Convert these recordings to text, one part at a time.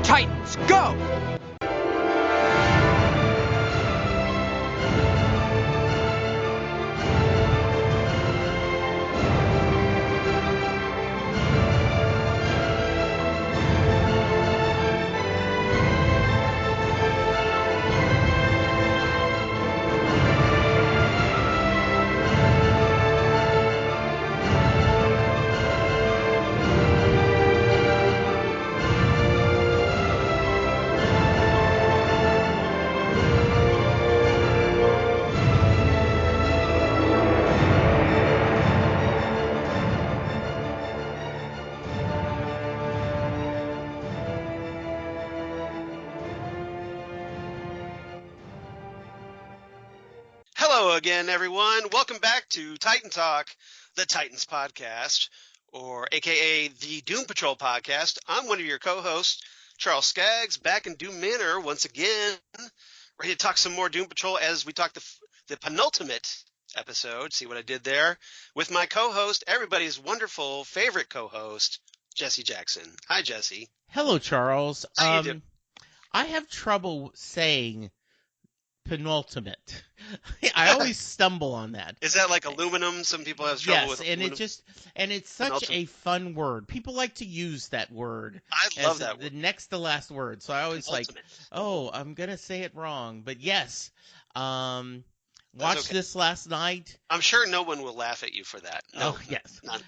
Titans, go! Again, everyone. Welcome back to Titan Talk, the Titans podcast, or AKA the Doom Patrol podcast. I'm one of your co-hosts, Charles Skaggs, back in Doom Manor once again, ready to talk some more Doom Patrol as we talk the penultimate episode. See what I did there? With my co-host, everybody's wonderful favorite co-host, Jesse Jackson. Hi, Jesse. Hello, Charles. How you doing? I have trouble saying penultimate. I always stumble on that. Is that like aluminum? Some people have trouble with aluminum. And it's such a fun word. People like to use that word. I love that word. The next to last word. So I always I'm going to say it wrong. But yes, watched this last night. I'm sure no one will laugh at you for that. No, oh, yes. None.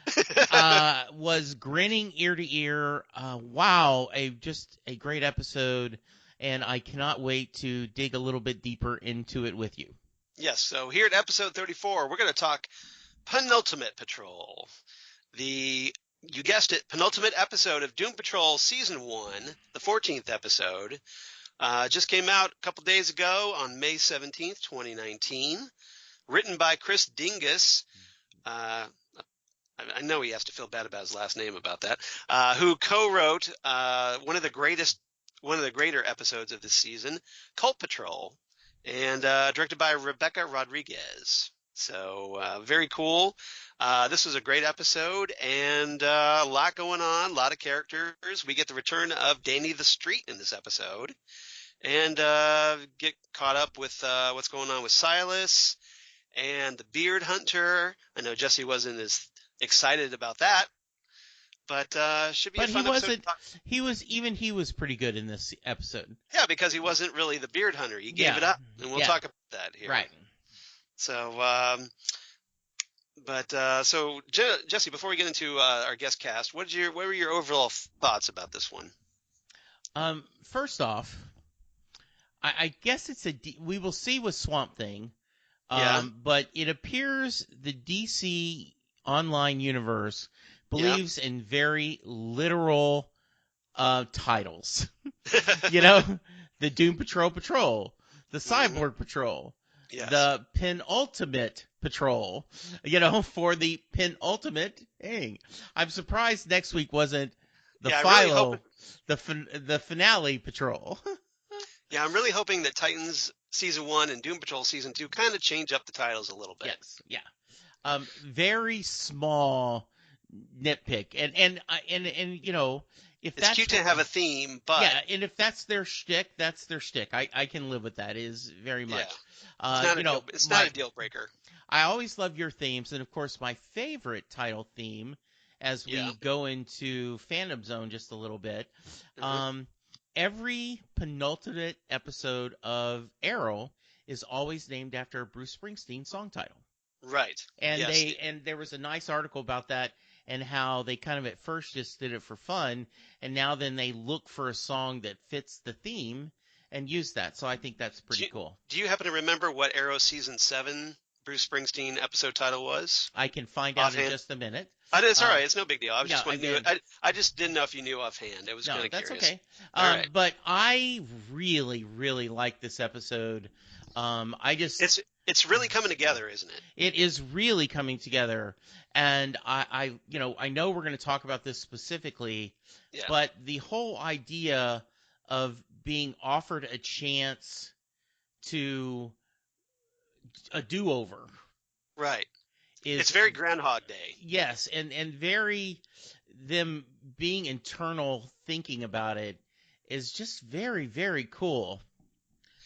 Was grinning ear to ear. Wow, just a great episode. And I cannot wait to dig a little bit deeper into it with you. Yes, so here at episode 34, we're going to talk Penultimate Patrol. You guessed it, penultimate episode of Doom Patrol Season 1, the 14th episode. Just came out a couple days ago on May 17th, 2019. Written by Chris Dingus. I know he has to feel bad about his last name about that. Who co-wrote one of the greater episodes of this season, Cult Patrol, and directed by Rebecca Rodriguez. So very cool. This was a great episode, and a lot going on, a lot of characters. We get the return of Danny the Street in this episode, and get caught up with what's going on with Silas and the Beard Hunter. I know Jesse wasn't as excited about that. But should be a fun episode. He was pretty good in this episode. Yeah, because he wasn't really the Beard Hunter. He gave it up, and we'll talk about that here. Right. So, so Jesse, before we get into our guest cast, what were your overall thoughts about this one? First off, I guess we will see with Swamp Thing. But it appears the DC online universe believes in very literal titles. The Doom Patrol, the Cyborg Patrol, the Penultimate Patrol, for the penultimate thing. I'm surprised next week wasn't the the finale patrol. Yeah, I'm really hoping that Titans Season 1 and Doom Patrol Season 2 kind of change up the titles a little bit. Yes, yeah. Very small nitpick, and if it's cute to have a theme, but and if that's their shtick, that's their shtick. I can live with that. Is very much. It's not a deal breaker. I always love your themes, and of course my favorite title theme, as we go into Fandom Zone just a little bit. Every penultimate episode of Arrow is always named after a Bruce Springsteen song title. Right. And there was a nice article about that, and how they kind of at first just did it for fun, and now then they look for a song that fits the theme and use that. So I think that's pretty cool. Do you happen to remember what Arrow Season 7 Bruce Springsteen episode title was? I can find out in just a minute. It's all right. It's no big deal. I just didn't know if you knew offhand. It was kind of curious. That's okay. Right. But I really, really like this episode. It's really coming together, isn't it? It is really coming together, and I know we're going to talk about this specifically, but the whole idea of being offered a chance to a do-over, right? It's very Groundhog Day. Yes, and very them being internal thinking about it is just very, very cool.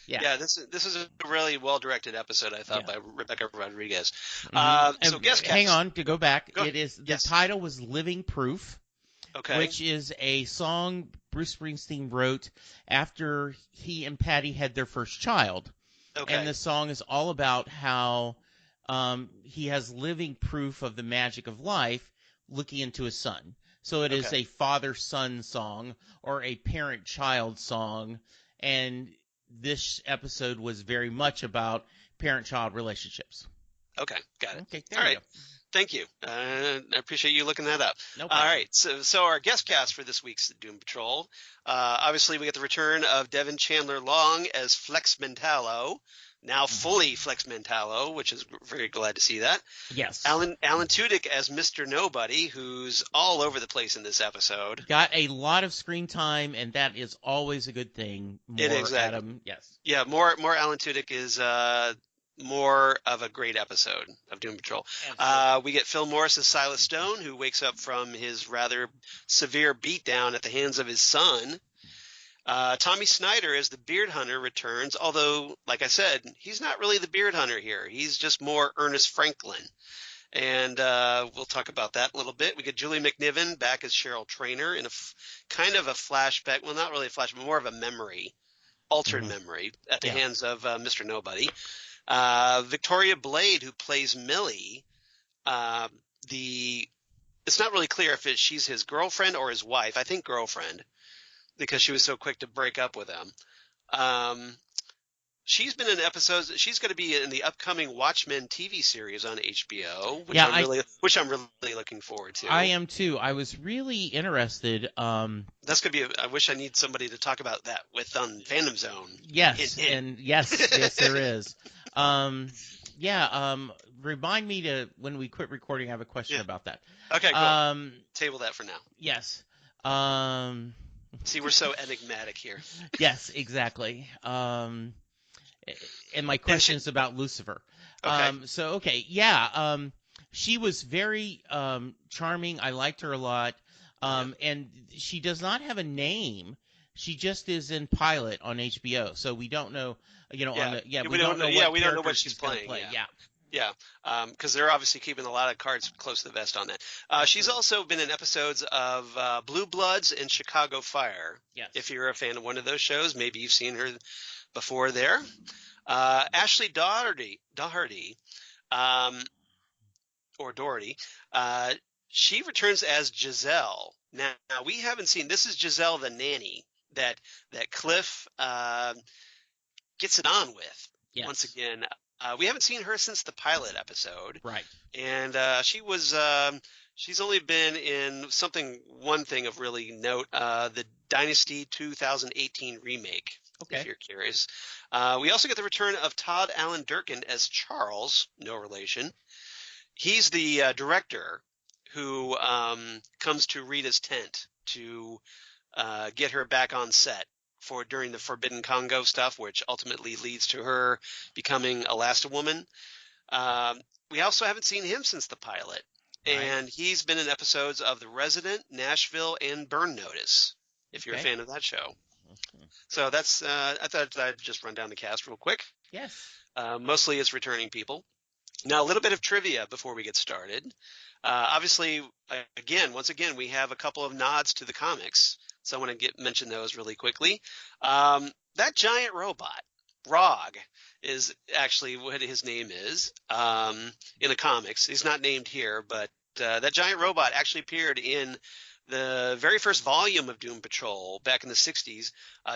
Yeah, this is a really well-directed episode, I thought, by Rebecca Rodriguez. So guest cast. Hang on, to go back. Go it is the yes. title was Living Proof, which is a song Bruce Springsteen wrote after he and Patty had their first child. Okay. And the song is all about how he has living proof of the magic of life looking into his son. So it is a father-son song or a parent-child song, and this episode was very much about parent-child relationships. Okay, got it. Okay, all right. Go. Thank you. I appreciate you looking that up. No problem. All right, so our guest cast for this week's Doom Patrol, obviously we get the return of Devan Chandler Long as Flex Mentallo, now fully Flex Mentallo, which is very glad to see that. Yes. Alan Tudyk as Mr. Nobody, who's all over the place in this episode. Got a lot of screen time, and that is always a good thing. Exactly. Adam, yes. Yeah, more Alan Tudyk is more of a great episode of Doom Patrol. We get Phil Morris as Silas Stone, who wakes up from his rather severe beatdown at the hands of his son. Tommy Snider as the Beard Hunter returns, although, like I said, he's not really the Beard Hunter here. He's just more Ernest Franklin. And we'll talk about that a little bit. We get Julie McNiven back as Cheryl Traynor in a kind of a flashback. Well, not really a flashback, but more of a memory, altered memory at the hands of Mr. Nobody. Victoria Blade, who plays Millie, it's not really clear if she's his girlfriend or his wife. I think girlfriend, because she was so quick to break up with him. She's been in episodes. She's going to be in the upcoming Watchmen TV series on HBO, which I'm really looking forward to. I am too. I was really interested. That's going to be. I wish I need somebody to talk about that with on Fandom Zone. Yes, yes, there is. Remind me to when we quit recording. I have a question about that. Okay, cool. Table that for now. Yes. See, we're so enigmatic here. Yes, exactly. And my question is about Lucifer. Okay. She was very charming. I liked her a lot. And she does not have a name. She just is in pilot on HBO, so we don't know. We don't know what she's playing. Yeah, because they're obviously keeping a lot of cards close to the vest on that. She's also been in episodes of Blue Bloods and Chicago Fire. Yes. If you're a fan of one of those shows, maybe you've seen her before there. Ashley Doherty, or Doherty, she returns as Giselle. Now, we haven't seen – this is Giselle the nanny that Cliff gets it on with once again. We haven't seen her since the pilot episode. Right. And she's only been in one thing of really note, the Dynasty 2018 remake, if you're curious. We also get the return of Todd Allen Durkin as Charles, no relation. He's the director who comes to Rita's tent to get her back on set during the Forbidden Congo stuff, which ultimately leads to her becoming Elasti-Woman. We also haven't seen him since the pilot, and he's been in episodes of The Resident, Nashville, and Burn Notice, if you're a fan of that show. So that's I thought I'd just run down the cast real quick. Yes. Mostly it's returning people. Now, a little bit of trivia before we get started. Obviously, once again, we have a couple of nods to the comics. So I want to mention those really quickly. That giant robot, Rog, is actually what his name is in the comics. He's not named here, but that giant robot actually appeared in the very first volume of Doom Patrol back in the 60s.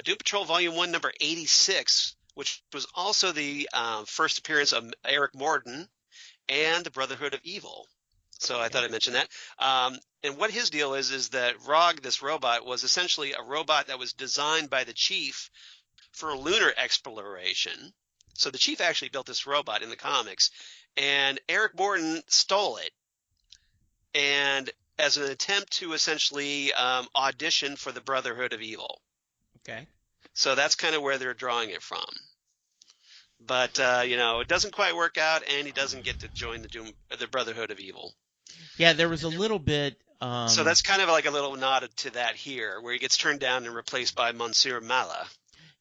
Doom Patrol Volume 1, number 86, which was also the first appearance of Eric Morden and the Brotherhood of Evil. So I thought I'd mention that. And what his deal is that Rog, this robot, was essentially a robot that was designed by the Chief for lunar exploration. So the Chief actually built this robot in the comics, and Eric Morton stole it, and as an attempt to essentially audition for the Brotherhood of Evil. Okay. So that's kind of where they're drawing it from. But, it doesn't quite work out, and he doesn't get to join the Brotherhood of Evil. Yeah, there was a little bit So that's kind of like a little nod to that here, where he gets turned down and replaced by Monsieur Mala.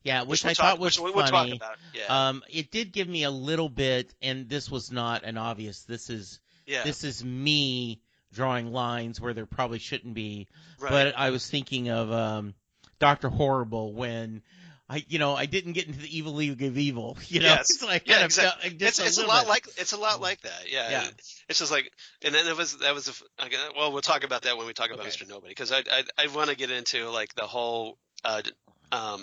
Yeah, which I thought was funny. We'll talk about. Yeah. It did give me a little bit, and this was not an obvious. This is me drawing lines where there probably shouldn't be. Right. But I was thinking of Dr. Horrible when I didn't get into the evil league of evil. Yes. It's like exactly. It's a lot like that. Yeah. Yeah. It's just like, and then well, we'll talk about that when we talk about Mr. Nobody, because I want to get into like the whole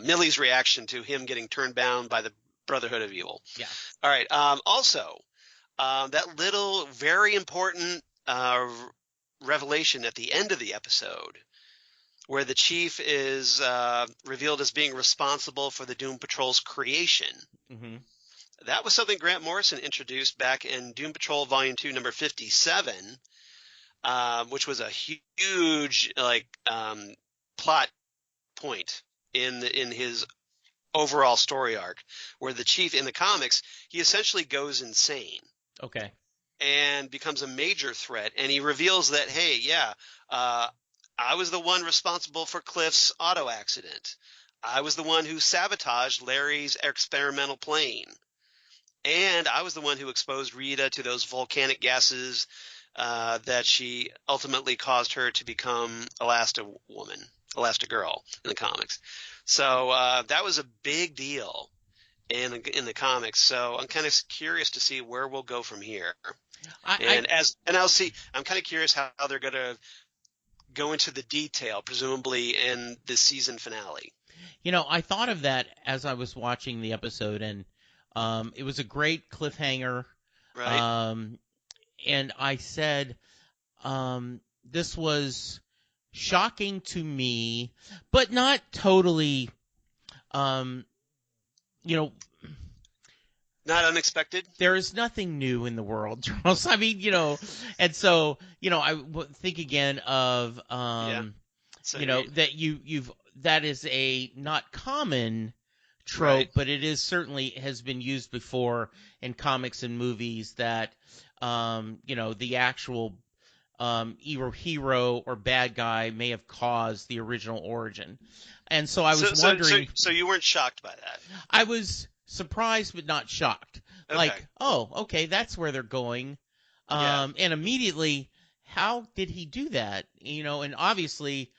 Millie's reaction to him getting turned down by the Brotherhood of Evil. Yeah. All right. Also, that little very important revelation at the end of the episode, where the chief is revealed as being responsible for the Doom Patrol's creation. Mm-hmm. That was something Grant Morrison introduced back in Doom Patrol Volume 2, number 57, which was a huge plot point in his overall story arc, where the chief in the comics, he essentially goes insane. Okay. And becomes a major threat, and he reveals that, hey, I was the one responsible for Cliff's auto accident. I was the one who sabotaged Larry's experimental plane. And I was the one who exposed Rita to those volcanic gases that she ultimately caused her to become Elastigirl in the comics. So that was a big deal in the comics. So I'm kind of curious to see where we'll go from here. I'm kind of curious how they're going to go into the detail, presumably in the season finale. I thought of that as I was watching the episode, and it was a great cliffhanger. Right. And I said, this was shocking to me, but not totally, not unexpected. There is nothing new in the world, Charles. I mean, and so, I think again of, that that is a not common trope, right. But it is certainly has been used before in comics and movies that, the actual either hero or bad guy may have caused the original origin. And so I was wondering. So you weren't shocked by that? I was surprised but not shocked. Okay. Like, oh, okay, that's where they're going. And immediately, how did he do that? And obviously,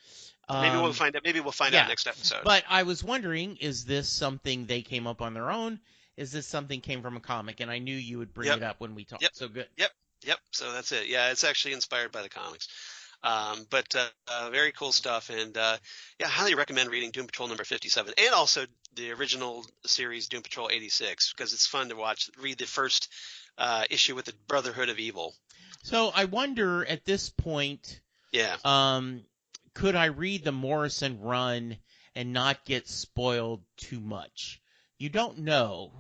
maybe we'll find out. Maybe we'll find out next episode. But I was wondering, is this something they came up on their own? Is this something came from a comic? And I knew you would bring it up when we talked. Yep. So good. Yep. So that's it. Yeah, it's actually inspired by the comics. But very cool stuff, and highly recommend reading Doom Patrol number 57, and also the original series Doom Patrol 86, because it's fun to read the first issue with the Brotherhood of Evil. So I wonder at this point, could I read the Morrison run and not get spoiled too much? You don't know.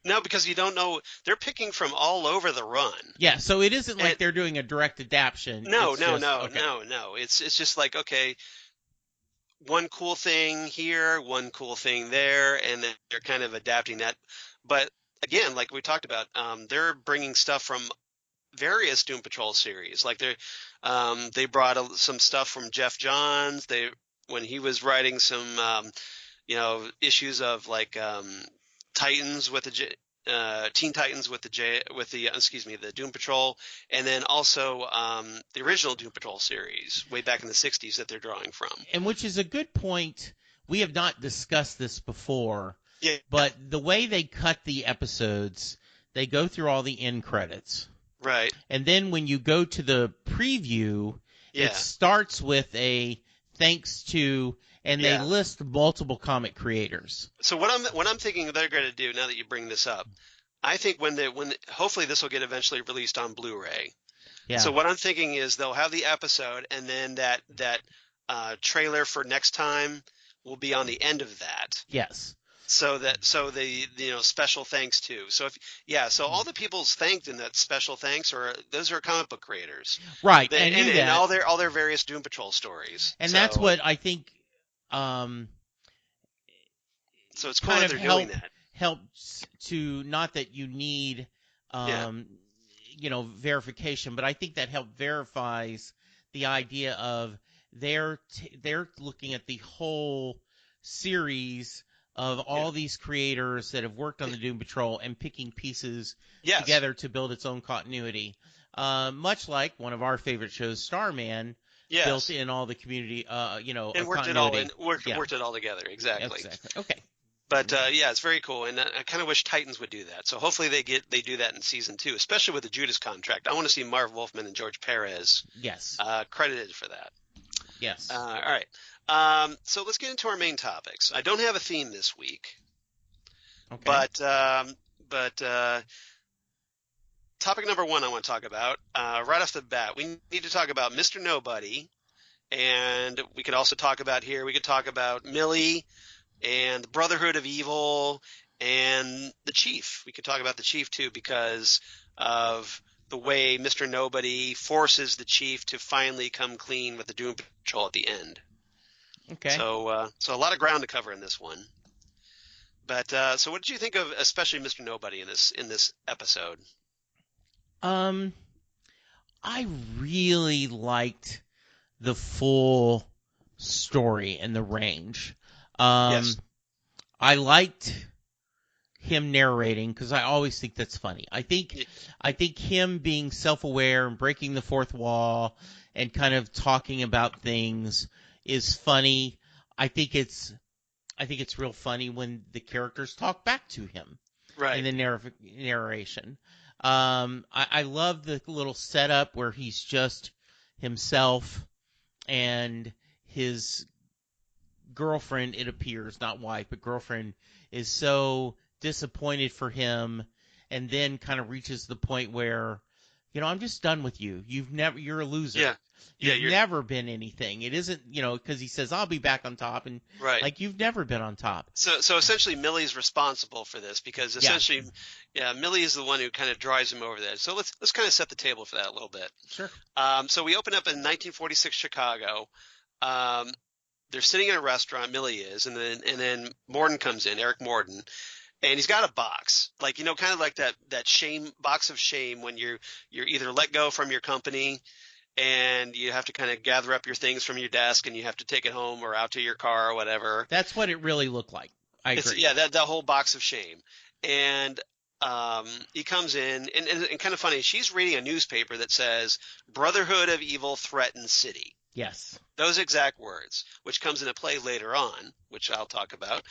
No, because you don't know. They're picking from all over the run. Yeah, so it isn't like they're doing a direct adaptation. No. It's just like, okay, one cool thing here, one cool thing there, and then they're kind of adapting that. But again, like we talked about, they're bringing stuff from various Doom Patrol series. Like they brought some stuff from Jeff Johns. When he was writing some, issues of like Titans with the Teen Titans with the Doom Patrol, and then also the original Doom Patrol series way back in the 60s that they're drawing from. And which is a good point. We have not discussed this before. Yeah. But the way they cut the episodes, they go through all the end credits. Right. And then when you go to the preview, it starts with a thanks to, and they list multiple comic creators. So what I'm thinking they're going to do, now that you bring this up, I think when hopefully this will get eventually released on Blu-ray. Yeah. So what I'm thinking is they'll have the episode, and then that trailer for next time will be on the end of that. Yes. So the special thanks to. So so all the people's thanked in that special thanks those are comic book creators. Right. And all their various Doom Patrol stories. And that's what I think so it's cool that they're doing that. Helps to, not that you need verification, but I think that verifies the idea of they're looking at the whole series of all these creators that have worked on the Doom Patrol and picking pieces together to build its own continuity. Much like one of our favorite shows, Starman, built in all the community, and worked continuity. Worked it all together. Exactly. Okay. But it's very cool, and I kind of wish Titans would do that. So hopefully they do that in season 2, especially with the Judas contract. I want to see Marv Wolfman and George Perez credited for that. Yes. All right. So let's get into our main topics. I don't have a theme this week. Okay. But topic number 1 I want to talk about right off the bat. We need to talk about Mr. Nobody, and we could also talk about here. We could talk about Millie and the Brotherhood of Evil and the Chief. We could talk about the Chief too, because of the way Mr. Nobody forces the Chief to finally come clean with the Doom Patrol at the end. Okay. So a lot of ground to cover in this one. But so what did you think of especially Mr. Nobody in this episode? I really liked the full story and the range. Yes. I liked him narrating because I always think that's funny. I think him being self-aware and breaking the fourth wall and kind of talking about things is funny. I think it's real funny when the characters talk back to him in the narration. I love the little setup where he's just himself and his girlfriend, it appears, not wife, but girlfriend, is so disappointed for him, and then kind of reaches the point where, I'm just done with you. You're a loser. Yeah. You've never been anything. It isn't, because he says, I'll be back on top, and you've never been on top. So essentially Millie's responsible for this, because essentially, Millie is the one who kind of drives him over there. So let's kind of set the table for that a little bit. Sure. So we open up in 1946 Chicago. They're sitting in a restaurant, Millie is, and then Morden comes in, Eric Morden, and he's got a box, kind of like that shame box of shame when you're either let go from your company and you have to kind of gather up your things from your desk and you have to take it home or out to your car or whatever. That's what it really looked like. I agree. Yeah, that whole box of shame. And he comes in, and kind of funny, she's reading a newspaper that says Brotherhood of Evil threatens city. Yes. Those exact words, which comes into play later on, which I'll talk about.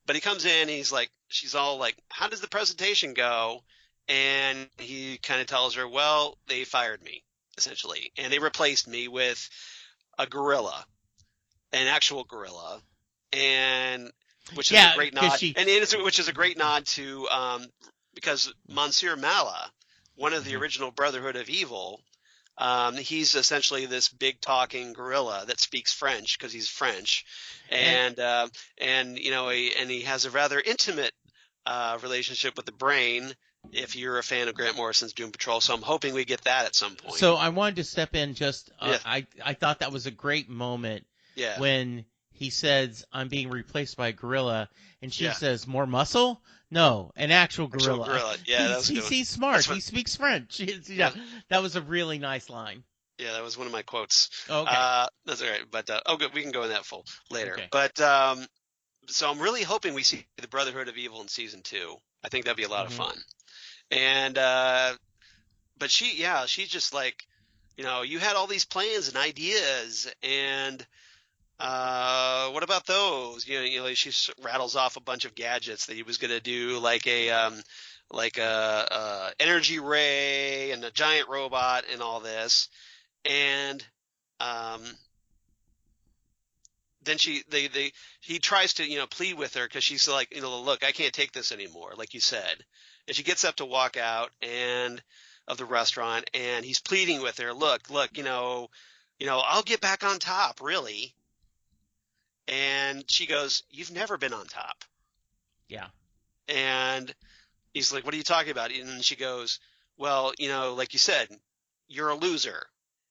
But he comes in, and she's all like, how does the presentation go? And he kind of tells her, well, they fired me, essentially. And they replaced me with a gorilla, an actual gorilla. And which is a great nod. Which is a great nod to because Monsieur Mala, one of the original Brotherhood of Evil, he's essentially this big talking gorilla that speaks French because he's French, and he has a rather intimate relationship with the Brain. If you're a fan of Grant Morrison's Doom Patrol, so I'm hoping we get that at some point. So I wanted to step in just. I thought that was a great moment. Yeah. When he says, "I'm being replaced by a gorilla," and she says, "More muscle." No, an actual gorilla. Yeah, he's smart. He speaks French. That was a really nice line. Yeah, that was one of my quotes. Okay. That's all right. But good. We can go in that full later. Okay. But so I'm really hoping we see the Brotherhood of Evil in season 2. I think that'd be a lot of fun. And but she's just like, you had all these plans and ideas, and what about those? She rattles off a bunch of gadgets that he was going to do, like a energy ray and a giant robot and all this. And then he tries to plead with her, because she's like, look, I can't take this anymore, like you said. And she gets up to walk out of the restaurant, and he's pleading with her, look, I'll get back on top, really. And she goes, you've never been on top. Yeah. And he's like, what are you talking about? And she goes, well, like you said, you're a loser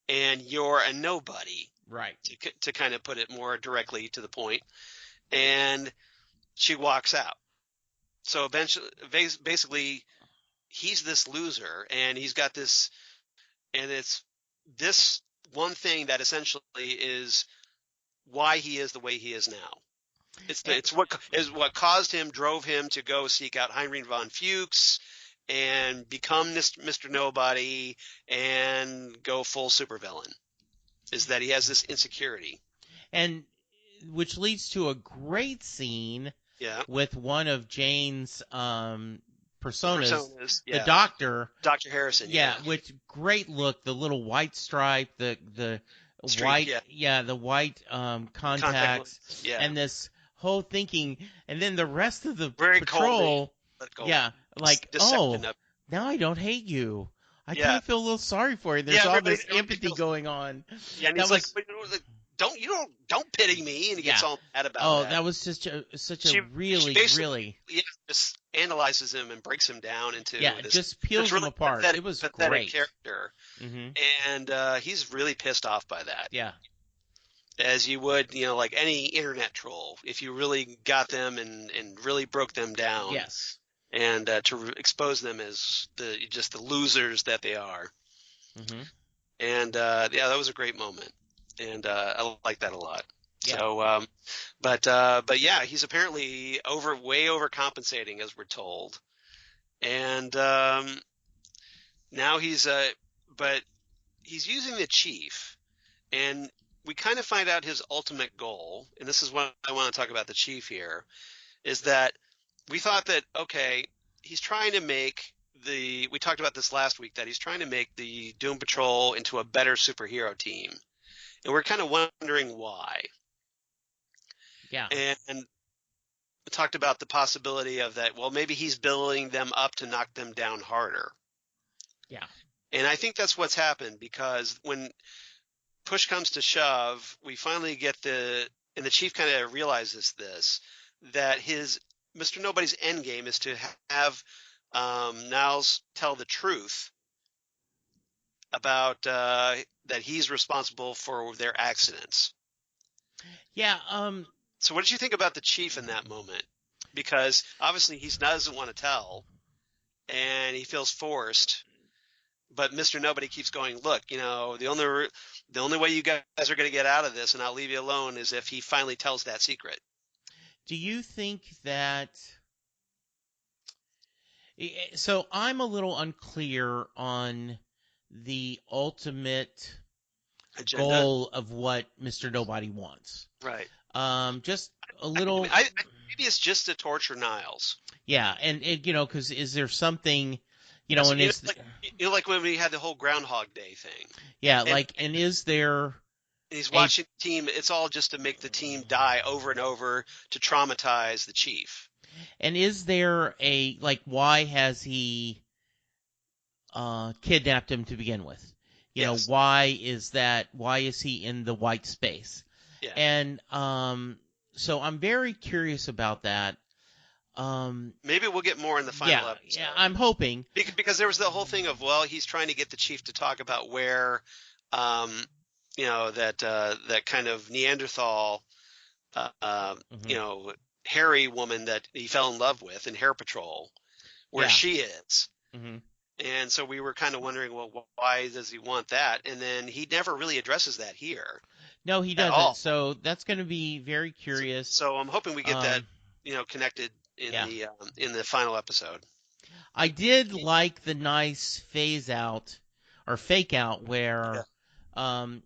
and you're a nobody. Right. To kind of put it more directly to the point. And she walks out. So eventually, basically, he's this loser, and he's got this, and it's this one thing that essentially is why he is the way he is now. It's what caused him, drove him to go seek out Heinrich von Fuchs and become this Mr. Nobody and go full supervillain, is that he has this insecurity. And which leads to a great scene with one of Jane's personas, the doctor. Dr. Harrison. Yeah, which great look, the little white stripe, the white, the white contacts, and this whole thinking, and then the rest of the patrol, like, oh, now I don't hate you. I kind of feel a little sorry for you. There's all this empathy going on. Yeah, and he's like, don't pity me, and he gets all mad about that. Oh, that was just such a really just analyzes him and breaks him down into this, just peels him apart. It was great character, and he's really pissed off by that. Yeah. As you would, like any internet troll, if you really got them and really broke them down. Yes. And to expose them as the losers that they are. Mm-hmm. And that was a great moment, and I like that a lot. Yeah. So, but yeah, he's apparently way overcompensating, as we're told, and now he's using the chief, and we kind of find out his ultimate goal, and this is what I want to talk about the chief here, is that we thought that, okay, he's trying to make we talked about this last week, that he's trying to make the Doom Patrol into a better superhero team. And we're kind of wondering why. Yeah. And we talked about the possibility of that, well, maybe he's building them up to knock them down harder. Yeah. And I think that's what's happened, because when push comes to shove, we finally get and the chief kind of realizes this, that his Mr. Nobody's end game is to have Niles tell the truth about that he's responsible for their accidents. Yeah. So what did you think about the chief in that moment? Because obviously he doesn't want to tell, and he feels forced. But Mr. Nobody keeps going, look, the only way you guys are going to get out of this, and I'll leave you alone, is if he finally tells that secret. Do you think that – so I'm a little unclear on the ultimate agenda, goal of what Mr. Nobody wants. Right. Just a little – maybe it's just to torture Niles. Yeah, and because is there something – like when we had the whole Groundhog Day thing. Yeah, and is there – he's watching the team. It's all just to make the team die over and over, to traumatize the chief. And is there why has he kidnapped him to begin with? Yes. Why is he in the white space? Yeah. And so I'm very curious about that. Maybe we'll get more in the final episode. Yeah, I'm hoping. Because there was the whole thing of, well, he's trying to get the chief to talk about where, that kind of Neanderthal, hairy woman that he fell in love with in Hair Patrol, where she is. Mm-hmm. And so we were kind of wondering, well, why does he want that? And then he never really addresses that here. No, he doesn't. So that's going to be very curious. So I'm hoping we get that, connected in the final episode. I did like the nice phase out or fake out where, they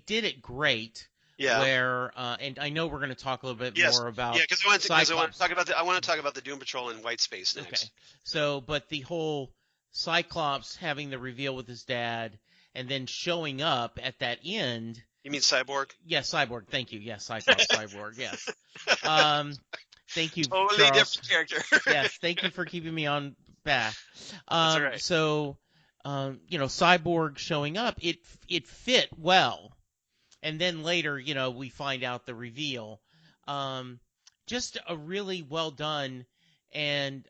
did it great. Yeah. Where and I know we're going to talk a little bit more about. Yeah, because I want to talk about the Doom Patrol in White Space next. Okay. So, but the whole Cyclops having the reveal with his dad and then showing up at that end. You mean Cyborg? Yes, Cyborg. Thank you. Yes, Cyclops, Cyborg. Yes. Thank you, totally Charles. Different character. Yes, thank you for keeping me on back. That's all right. So, Cyborg showing up, it fit well. And then later, we find out the reveal. Just a really well done and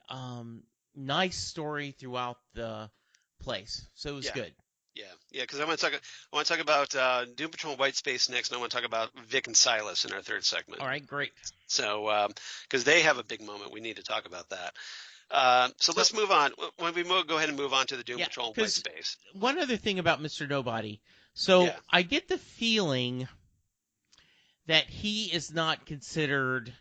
nice story throughout the place. So it was good. Yeah, because I want to talk about Doom Patrol White Space next, and I want to talk about Vic and Silas in our third segment. All right, great. So, because they have a big moment, we need to talk about that. So let's move on. When we go ahead and move on to the Doom Patrol White Space. One other thing about Mr. Nobody. So I get the feeling that he is not considered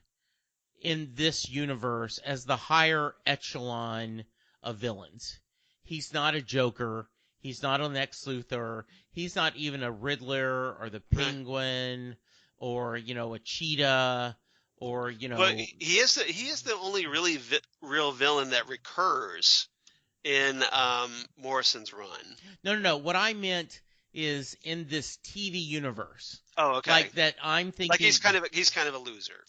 in this universe as the higher echelon of villains. He's not a Joker. He's not an Lex Luthor. He's not even a Riddler or the Penguin or, a Cheetah or, But he is the only really real villain that recurs in Morrison's run. No. What I meant is in this TV universe. Oh, okay. Like that, I'm thinking. Like he's kind of a loser.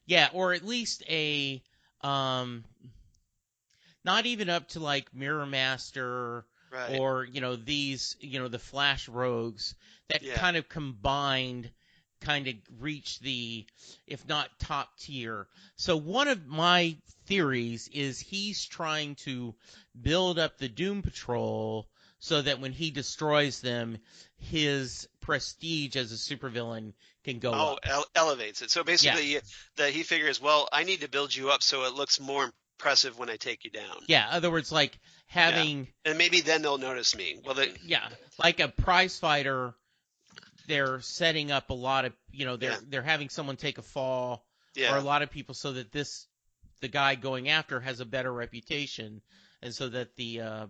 Yeah, or at least a not even up to like Mirror Master or these the Flash Rogues that kind of combined kind of reach the, if not top tier. So one of my theories is he's trying to build up the Doom Patrol so that when he destroys them, his prestige as a supervillain can go up. Elevates it. So basically, that he figures, well, I need to build you up so it looks more impressive when I take you down. Yeah, in other words, like having... Yeah. And maybe then they'll notice me. Well, like a prize fighter, they're setting up a lot of, they're having someone take a fall or a lot of people so that the guy going after has a better reputation and so that the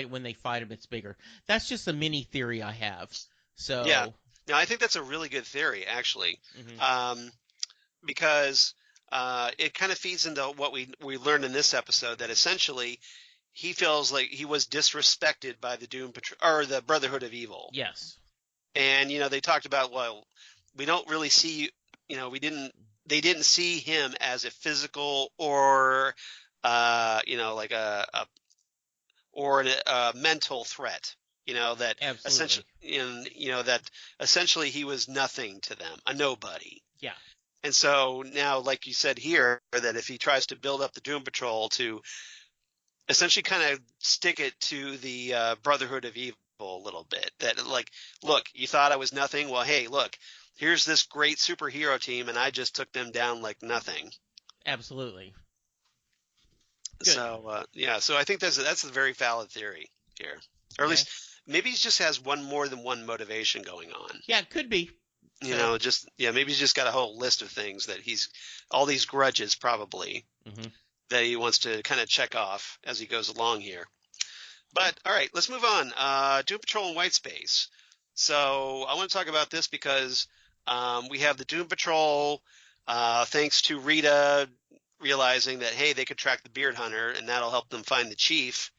when they fight him, it's bigger. That's just a mini theory I have. So yeah, no, I think that's a really good theory actually, because it kind of feeds into what we learned in this episode, that essentially he feels like he was disrespected by the Doom Patrol or the Brotherhood of Evil. Yes, and they talked about, well, we don't really see, they didn't see him as a physical or like a mental threat, that essentially, that essentially he was nothing to them, a nobody. Yeah. And so now, like you said here, that if he tries to build up the Doom Patrol to essentially kind of stick it to the Brotherhood of Evil a little bit, that like, look, you thought I was nothing. Well, hey, look, here's this great superhero team, and I just took them down like nothing. Absolutely. Good. So, so I think that's a very valid theory here. Or at least maybe he just has more than one motivation going on. Yeah, it could be. Maybe he's just got a whole list of things that all these grudges probably that he wants to kind of check off as he goes along here. But, all right, let's move on. Doom Patrol in White Space. So I want to talk about this because we have the Doom Patrol, thanks to Rita realizing that, hey, they could track the Beard Hunter, and that'll help them find the chief.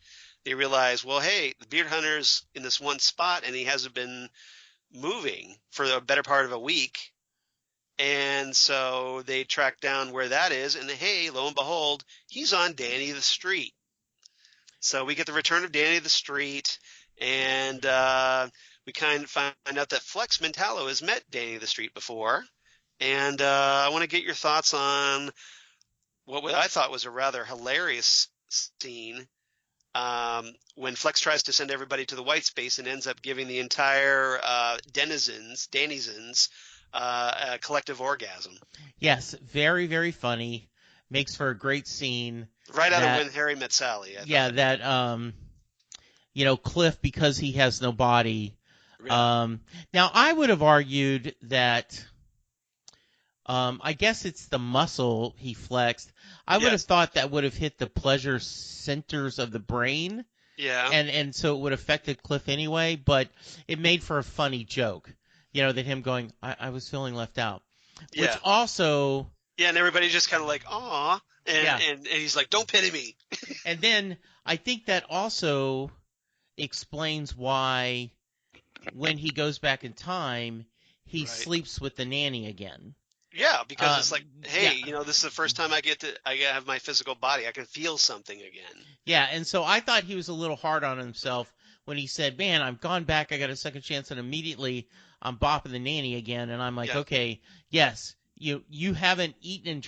They realize, well, hey, the Beard Hunter's in this one spot, and he hasn't been moving for the better part of a week. And so they track down where that is, and hey, lo and behold, he's on Danny the Street. So we get the return of Danny the Street, and we kind of find out that Flex Mentallo has met Danny the Street before. And I want to get your thoughts on what I thought was a rather hilarious scene when Flex tries to send everybody to the white space and ends up giving the entire denizens a collective orgasm. Yes, very, very funny. Makes for a great scene. Right out of When Harry Met Sally. Cliff, because he has no body. Really? Now, I would have argued that I guess it's the muscle he flexed. I would have thought that would have hit the pleasure centers of the brain. Yeah. And so it would have affected Cliff anyway, but it made for a funny joke. That him going, I was feeling left out. Which also... Yeah, and everybody's just kind of like, aw. And he's like, don't pity me. And then I think that also explains why when he goes back in time, he sleeps with the nanny again. Yeah, because it's like, hey, this is the first time I get to have my physical body. I can feel something again. Yeah, and so I thought he was a little hard on himself when he said, man, I've gone back, I got a second chance, and immediately I'm bopping the nanny again. And I'm like, okay, yes, you haven't eaten and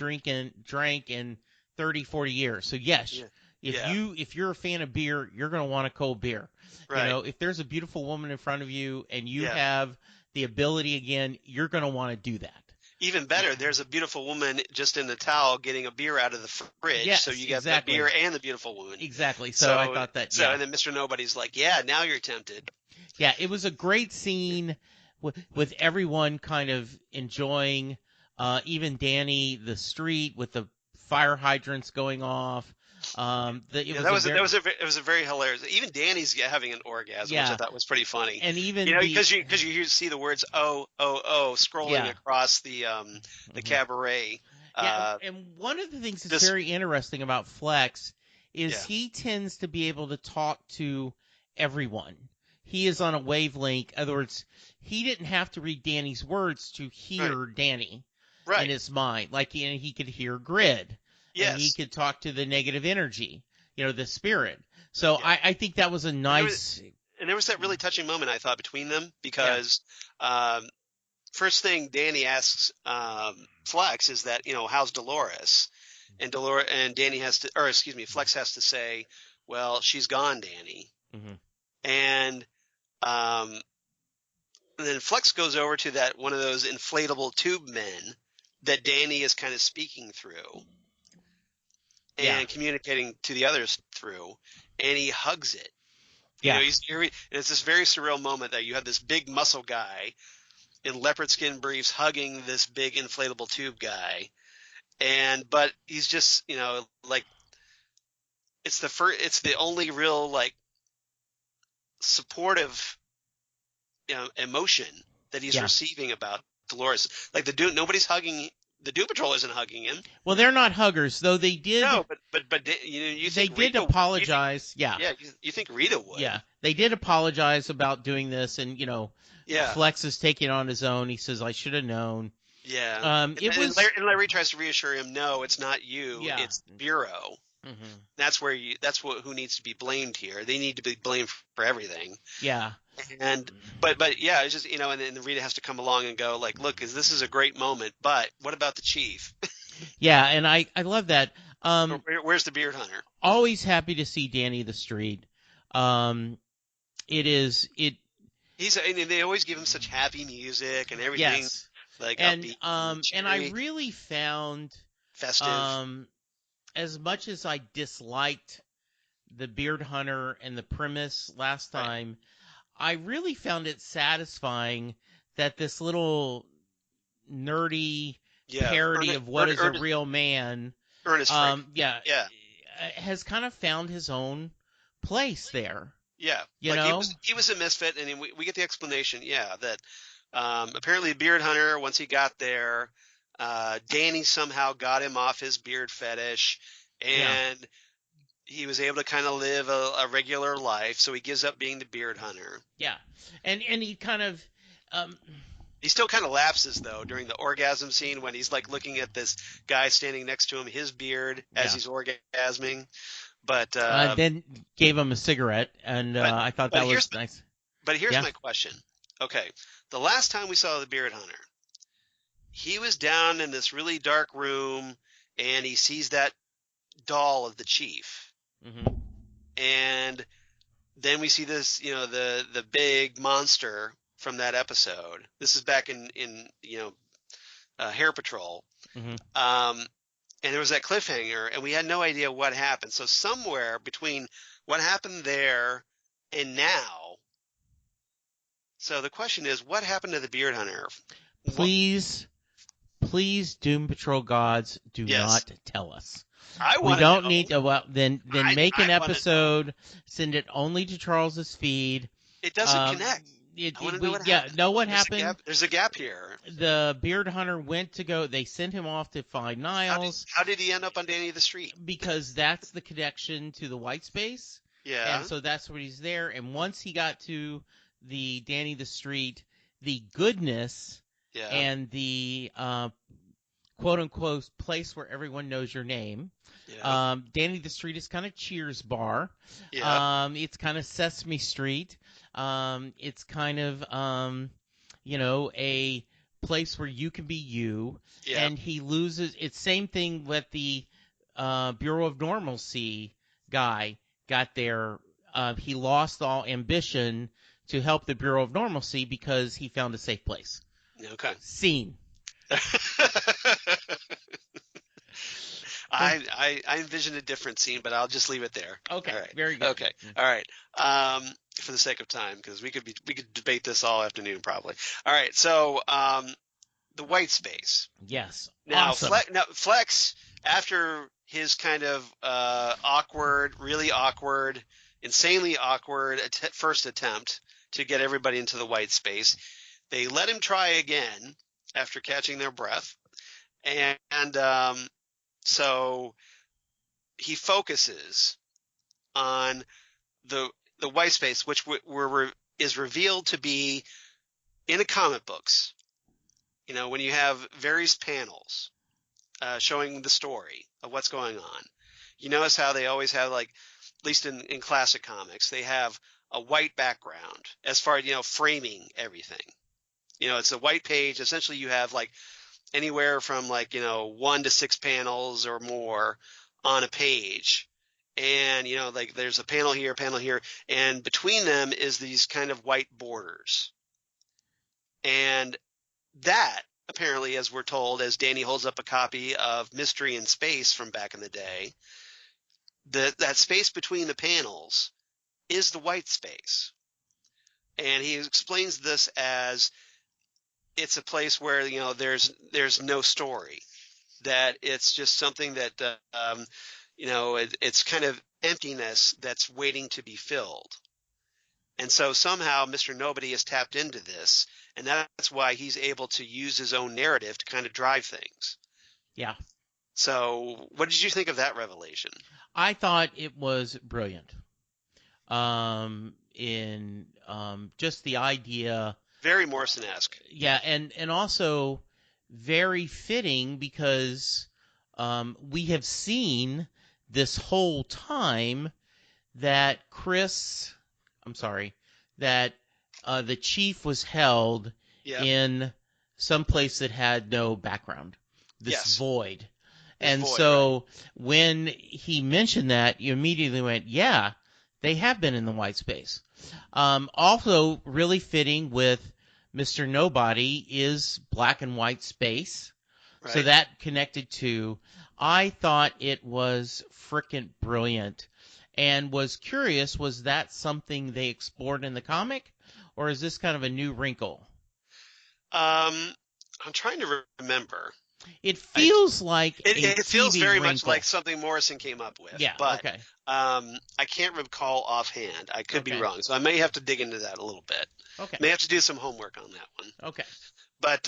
drank in 30, 40 years. So, yes, if you're a fan of beer, you're going to want a cold beer. Right. If there's a beautiful woman in front of you and you have the ability again, you're going to want to do that. Even better, there's a beautiful woman just in the towel getting a beer out of the fridge, so you get the beer and the beautiful woman. Exactly. So I thought that. So and then Mr. Nobody's like, yeah, now you're tempted. Yeah, it was a great scene with everyone kind of enjoying, even Danny the street with the fire hydrants going off. It was a very hilarious. Even Danny's having an orgasm, which I thought was pretty funny. And even because you see the words oh scrolling across the cabaret. And one of the things that's very interesting about Flex is he tends to be able to talk to everyone. He is on a wavelength. In other words, he didn't have to read Danny's words to hear Danny in his mind. Like he could hear Grid. Yes. And he could talk to the negative energy, the spirit. So I think that was a nice. And there was that really touching moment, I thought, between them because first thing Danny asks Flex is that, how's Dolores? And Danny Flex has to say, well, she's gone, Danny. Mm-hmm. And then Flex goes over to that one of those inflatable tube men that Danny is kind of speaking through and communicating to the others through, and he hugs it. And it's this very surreal moment that you have this big muscle guy in leopard skin briefs hugging this big inflatable tube guy, but he's just it's the only real supportive emotion that he's receiving about Dolores. Like nobody's hugging. The Doom Patrol isn't hugging him. Well, they're not huggers, though they did. No, but you think they did apologize. You think Rita would? Yeah, they did apologize about doing this, and Flex is taking it on his own. He says, "I should have known." Yeah. And Larry tries to reassure him, "No, it's not you. Yeah. It's the Bureau." Mm-hmm. That's who needs to be blamed here. They need to be blamed for everything. Yeah. And but it's just and then Rita has to come along and go look, this is a great moment, but what about the chief? Yeah, and I love that. Where's the beard hunter? Always happy to see Danny the Street. And they always give him such happy music and everything. Yes. Upbeat and I really found festive. As much as I disliked the beard hunter and the premise last time. I really found it satisfying that this little nerdy parody of what is a real man, Ernest has kind of found his own place there. Yeah, he was a misfit, and we get the explanation. Yeah, that apparently the beard hunter, once he got there, Danny somehow got him off his beard fetish, and he was able to kind of live a regular life, so he gives up being the beard hunter. Yeah, and he kind of he still kind of lapses though during the orgasm scene when he's looking at this guy standing next to him, his beard as he's orgasming. But then gave him a cigarette, and I thought that was nice. But here's my question. Okay, the last time we saw the beard hunter, he was down in this really dark room, and he sees that doll of the chief. Mm-hmm. And then we see this, the big monster from that episode. This is back in Hair Patrol. Mm-hmm. And there was that cliffhanger, and we had no idea what happened. So somewhere between what happened there and now. So the question is, what happened to the beard hunter? Please, Doom Patrol gods, do not tell us. We don't need to. Well, then make an episode. Send it only to Charles's feed. It doesn't connect. Know what happened. There's a gap here. The beard hunter went to go. They sent him off to find Niles. How did he end up on Danny the Street? Because that's the connection to the white space. Yeah. And so that's where he's there. And once he got to the Danny the Street, the goodness and the quote unquote place where everyone knows your name. Yeah. Danny the Street is kind of Cheers bar. Yeah. It's kind of Sesame Street. It's kind of a place where you can be you. Yeah. And he loses. It's same thing with the Bureau of Normalcy guy got there. He lost all ambition to help the Bureau of Normalcy because he found a safe place. Okay. Scene. I envision a different scene, but I'll just leave it there. Okay. All right. Very good. Okay. All right. for the sake of time, because we could debate this all afternoon probably. All right, so the white space. Yes. Now, Awesome. Flex, after his kind of really awkward, insanely awkward first attempt to get everybody into the white space, they let him try again after catching their breath, and so he focuses on the white space, which is revealed to be in the comic books. You know, when you have various panels showing the story of what's going on, you notice how they always have, like, at least in classic comics, they have a white background as far as, framing everything. It's a white page. Essentially, you have like anywhere from 1 to 6 panels or more on a page. And, like there's a panel here, and between them is these kind of white borders. And that, apparently, as we're told, as Danny holds up a copy of Mystery in Space from back in the day, that space between the panels is the white space. And he explains this as it's a place where, there's no story, that it's just something that, it's kind of emptiness that's waiting to be filled. And so somehow Mr. Nobody has tapped into this, and that's why he's able to use his own narrative to kind of drive things. Yeah. So what did you think of that revelation? I thought it was brilliant. Just the idea. Very Morrison-esque. Yeah, and also very fitting because we have seen this whole time that the chief was held in some place that had no background, this void. When he mentioned that, you immediately went, yeah, they have been in the white space. Also really fitting with Mr. Nobody is black and white space. Right. So that connected to, I thought it was frickin' brilliant. And was curious, was that something they explored in the comic, or is this kind of a new wrinkle? I'm trying to remember. It feels like it feels very wrinkle. much like something Morrison came up with. Yeah, but, okay. I can't recall offhand. I could be wrong, so I may have to dig into that a little bit. Okay. May have to do some homework on that one. Okay. But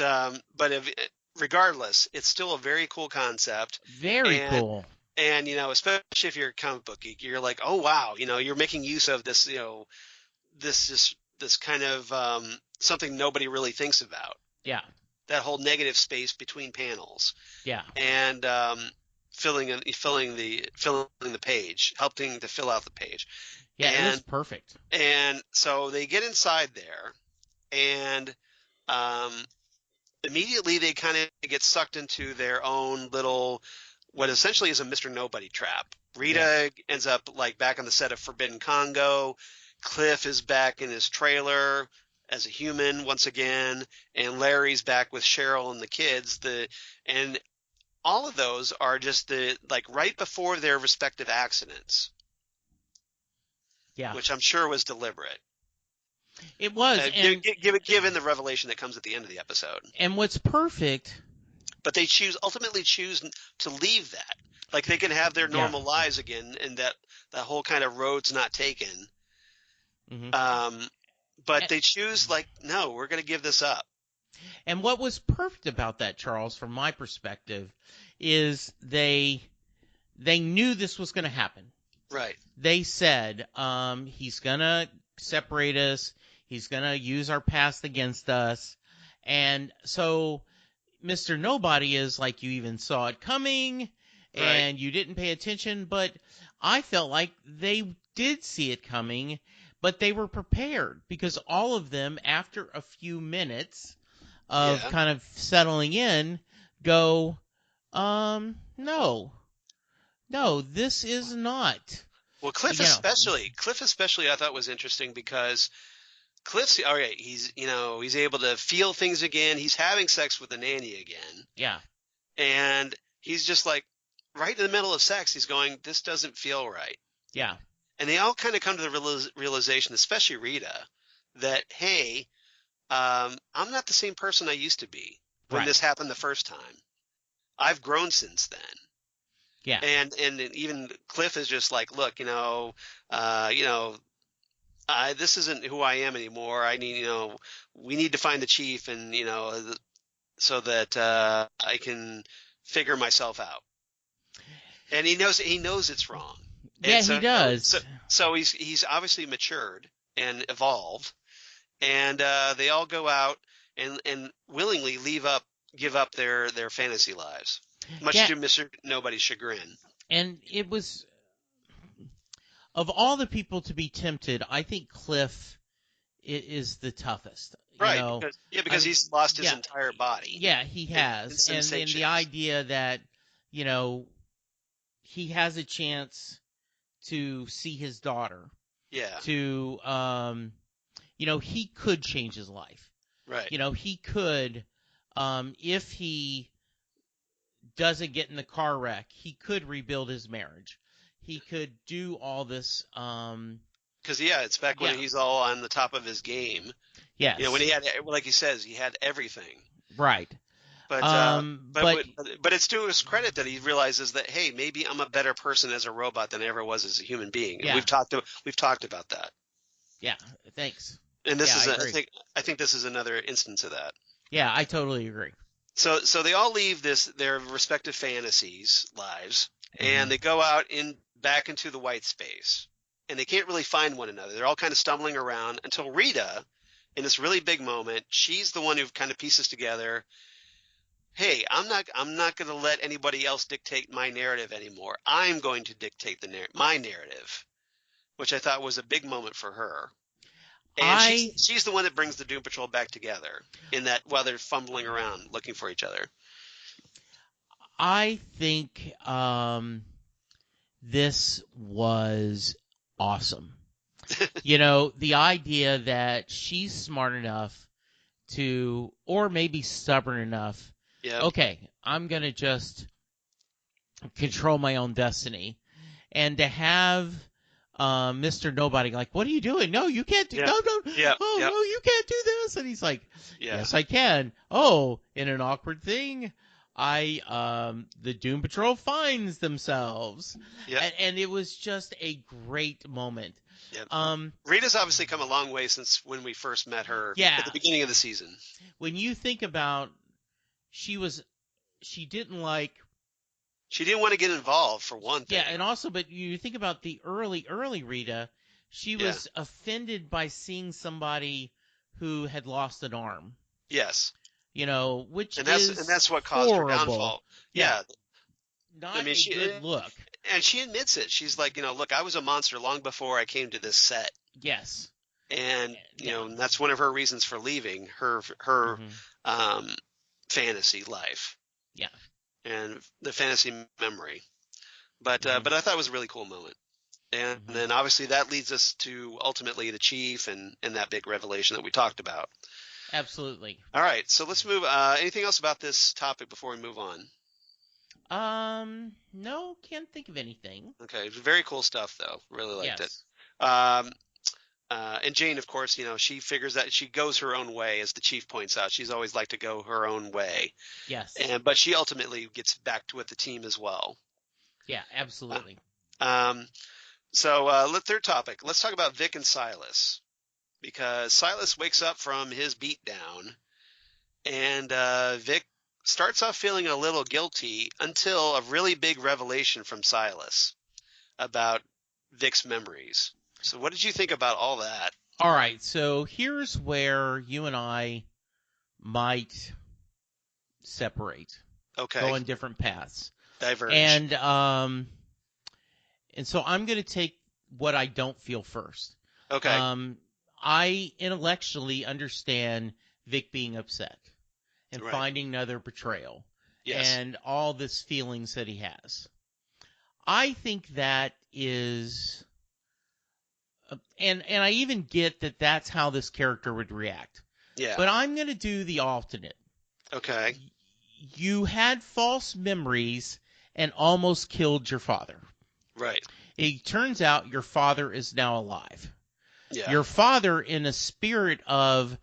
regardless, it's still a very cool concept. Very cool. And, especially if you're a comic book geek, you're like, oh, wow, you're making use of this, this kind of something nobody really thinks about. Yeah. That whole negative space between panels. Yeah. And filling the page, helping to fill out the page. Yeah, it was perfect. And so they get inside there, and immediately they kind of get sucked into their own little, what essentially is a Mr. Nobody trap. Rita ends up back on the set of Forbidden Congo. Cliff is back in his trailer as a human once again, and Larry's back with Cheryl and the kids. And all of those are just right before their respective accidents. Yeah. Which I'm sure was deliberate. It was. Given the revelation that comes at the end of the episode. And what's perfect. But they ultimately choose to leave that. Like, they can have their normal lives again, and that whole kind of road's not taken. Mm-hmm. But they choose, no, we're going to give this up. And what was perfect about that, Charles, from my perspective, is they knew this was going to happen. Right. They said, he's going to separate us. He's going to use our past against us. And so Mr. Nobody is like, you even saw it coming and you didn't pay attention. But I felt like they did see it coming, but they were prepared because all of them, after a few minutes of kind of settling in, go, no, this is not. Well, Cliff especially, I thought was interesting because Cliff's all right. He's able to feel things again. He's having sex with the nanny again. Yeah, and he's just right in the middle of sex. He's going, this doesn't feel right. Yeah, And they all kind of come to the realization, especially Rita, that, hey, I'm not the same person I used to be when Right. this happened the first time. I've grown since then. Yeah. And even Cliff is just like, look, this isn't who I am anymore. I need, we need to find the chief, and so that I can figure myself out. And he knows it's wrong. Yeah, And he so does. so he's obviously matured and evolved. And they all go out and willingly give up their fantasy lives, much Yeah, to Mr. Nobody's chagrin. and it was, of all the people to be tempted, I think Cliff is the toughest. Right, because he's lost his yeah, entire body. yeah, he in has, and the idea that he has a chance to see his daughter. Yeah. To he could change his life. Right. He could, if he doesn't get in the car wreck, he could rebuild his marriage. He could do all this. Because it's back when he's all on the top of his game. Yes. When he had, like he says, he had everything. Right. But it's to his credit that he realizes that, hey, maybe I'm a better person as a robot than I ever was as a human being. And we've talked about that. Yeah. Thanks. And this I think this is another instance of that. Yeah, I totally agree. So they all leave their respective fantasies lives, and they go out back into the white space, and they can't really find one another. They're all kind of stumbling around until Rita, in this really big moment, she's the one who kind of pieces together, hey, I'm not going to let anybody else dictate my narrative anymore. I'm going to dictate my narrative, which I thought was a big moment for her. And she's the one that brings the Doom Patrol back together in that while they're fumbling around looking for each other. I think this was awesome. The idea that she's smart enough to, or maybe stubborn enough. Yep. Okay, I'm going to just control my own destiny. And to have Mr. Nobody like, what are you doing? No, you can't do no. Yeah. No, you can't do this. And he's like, yes, I can. Oh, in an awkward thing, the Doom Patrol finds themselves. Yep. And it was just a great moment. Yep. Rita's obviously come a long way since when we first met her at the beginning of the season. When you think about, she didn't want to get involved, for one thing. Yeah, and also, but you think about the early Rita, she was offended by seeing somebody who had lost an arm. Yes. And that's what caused horrible. her downfall. Yeah. Not a good look. And she admits it. She's like, look, I was a monster long before I came to this set. Yes. And that's one of her reasons for leaving her fantasy life. Yeah. And the fantasy memory. But I thought it was a really cool moment. And then obviously that leads us to ultimately the chief and that big revelation that we talked about. Absolutely. All right. So let's move. Anything else about this topic before we move on? No, can't think of anything. Okay. Very cool stuff though. Really liked it. And Jane, of course, she figures that she goes her own way, as the chief points out. She's always liked to go her own way. Yes. But she ultimately gets back with the team as well. Yeah, absolutely. So third topic. Let's talk about Vic and Silas, because Silas wakes up from his beatdown, and Vic starts off feeling a little guilty until a really big revelation from Silas about Vic's memories. So what did you think about all that? All right, so here's where you and I might separate. Okay. Go on different paths. Diverge. And so I'm going to take what I don't feel first. Okay. I intellectually understand Vic being upset and finding another betrayal. Yes. And all this feelings that he has. I think that is... And I even get that that's how this character would react. Yeah. But I'm going to do the alternate. Okay. You had false memories and almost killed your father. Right. It turns out your father is now alive. Yeah. Your father, in a spirit of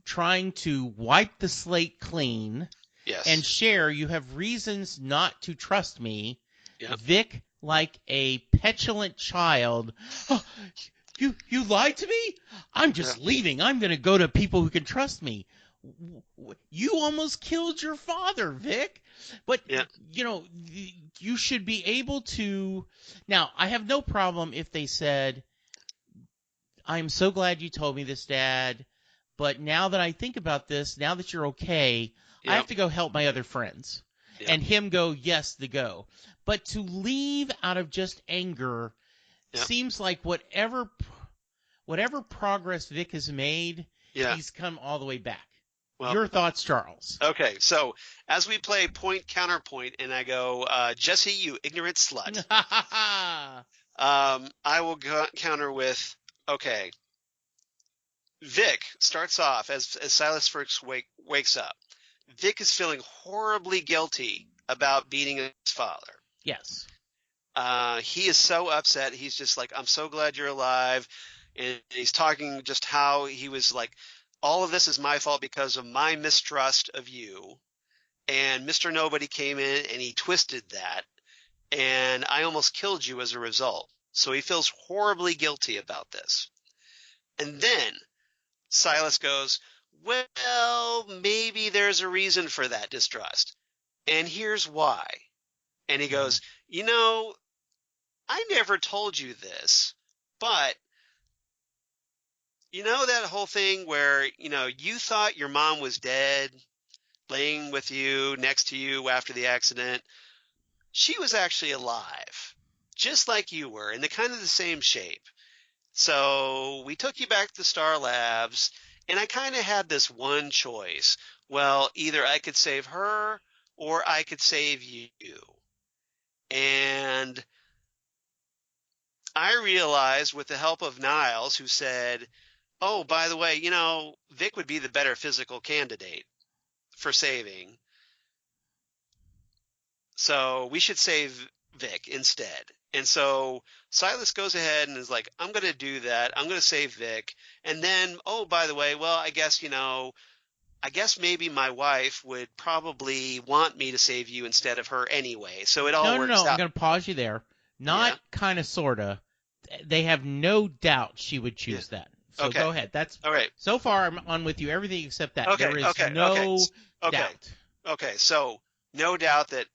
trying to wipe the slate clean, Yes. and share, you have reasons not to trust me. Yep. Vic, like a petulant child, oh, you lied to me? I'm just leaving. I'm going to go to people who can trust me. You almost killed your father, Vic. But, you should be able to. Now, I have no problem if they said, I'm so glad you told me this, Dad. But now that I think about this, now that you're okay, I have to go help my other friends. Yep. And him go, yes, to go. But to leave out of just anger seems like whatever progress Vic has made, he's come all the way back. Well, your thoughts, Charles? Okay, so as we play point counterpoint, and I go, Jesse, you ignorant slut. I will counter with, okay. Vic starts off as Silas first wakes up. Vic is feeling horribly guilty about beating his father. Yes. He is so upset. He's just like, I'm so glad you're alive. And he's talking just how he was like, all of this is my fault because of my mistrust of you. And Mr. Nobody came in and he twisted that. And I almost killed you as a result. So he feels horribly guilty about this. And then Silas goes, well, maybe there's a reason for that distrust. And here's why. And he goes, I never told you this, but that whole thing where, you thought your mom was dead, laying with you, next to you after the accident. She was actually alive, just like you were, in the kind of the same shape. So we took you back to the Star Labs, and I kind of had this one choice. Well, either I could save her or I could save you. And I realized with the help of Niles, who said, oh, by the way, Vic would be the better physical candidate for saving. So we should save Vic instead. And so Silas goes ahead and is like, I'm going to do that. I'm going to save Vic. And then, oh, by the way, well, I guess maybe my wife would probably want me to save you instead of her anyway. So it all works out. I'm going to pause you there. Not kind of, sort of. They have no doubt she would choose that. So go ahead. That's all right. So far, I'm on with you. Everything except that. There is no doubt. Okay. So no doubt that,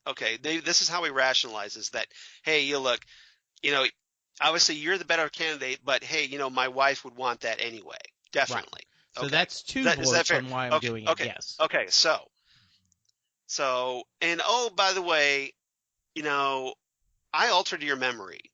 this is how we rationalize this, that, hey, you look, obviously you're the better candidate, but hey, my wife would want that anyway. Definitely. Right. So that's two votes on why I'm doing it. Yes. Okay. So, and oh, by the way, I altered your memory.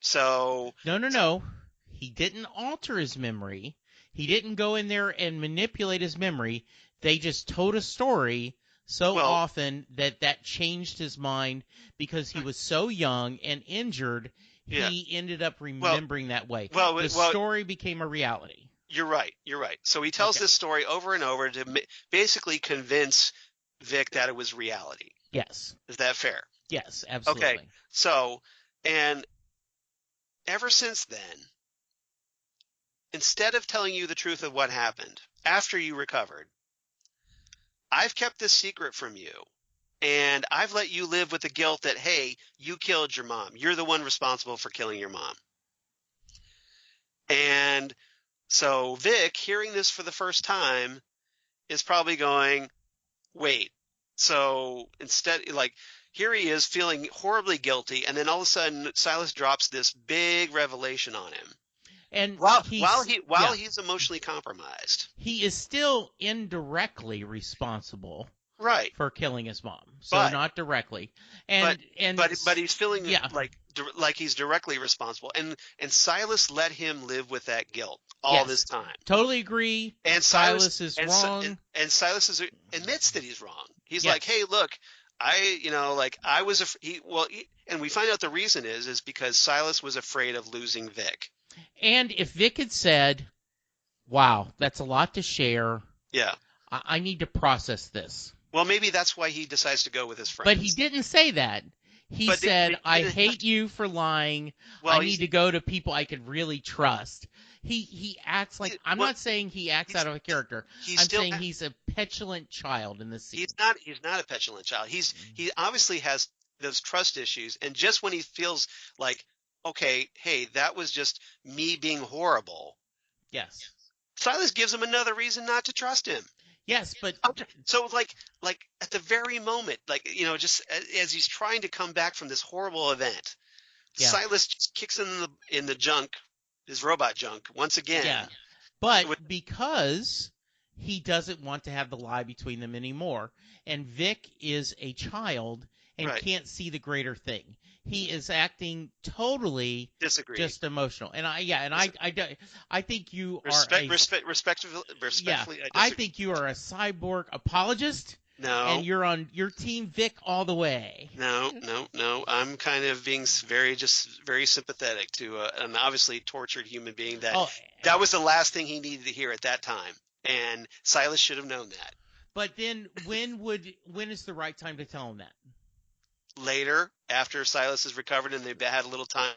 So. No. He didn't alter his memory. He didn't go in there and manipulate his memory. They just told a story so often that changed his mind because he was so young and injured. He ended up remembering that way. The story became a reality. You're right. So he tells this story over and over to basically convince Vic that it was reality. Yes. Is that fair? Yes, absolutely. Okay. So, and ever since then, instead of telling you the truth of what happened after you recovered, I've kept this secret from you, and I've let you live with the guilt that, hey, you killed your mom. You're the one responsible for killing your mom. And so Vic, hearing this for the first time, is probably going, wait, so instead, here he is feeling horribly guilty, and then all of a sudden Silas drops this big revelation on him. And while he's emotionally compromised, he is still indirectly responsible, right, for killing his mom. So not directly, but he's feeling like he's directly responsible, and Silas let him live with that guilt all this time. Totally agree. And Silas is wrong, and Silas admits that he's wrong. He's like, hey, look, I was and we find out the reason is because Silas was afraid of losing Vic. And if Vic had said, wow, that's a lot to share. Yeah. I need to process this. Well, maybe that's why he decides to go with his friends. But he didn't say that. He said, "I hate you for lying. Well, I need to go to people I can really trust." He acts like I'm not saying he acts out of a character. I'm saying he's a petulant child in this scene. He's not a petulant child. He obviously has those trust issues, and just when he feels like, okay, hey, that was just me being horrible. Yes. Silas gives him another reason not to trust him. Yes, but so like at the very moment, like, you know, just as he's trying to come back from this horrible event, Silas just kicks him in the junk, his robot junk, once again. Yeah, but because he doesn't want to have the lie between them anymore, and Vic is a child and can't see the greater thing. He is acting totally just emotional, and I think you respectfully. I think you are a cyborg apologist. No. And you're on your team Vic all the way. No. I'm kind of being very sympathetic to an obviously tortured human being that was the last thing he needed to hear at that time, and Silas should have known that. But then when is the right time to tell him that? Later, after Silas has recovered and they've had a little time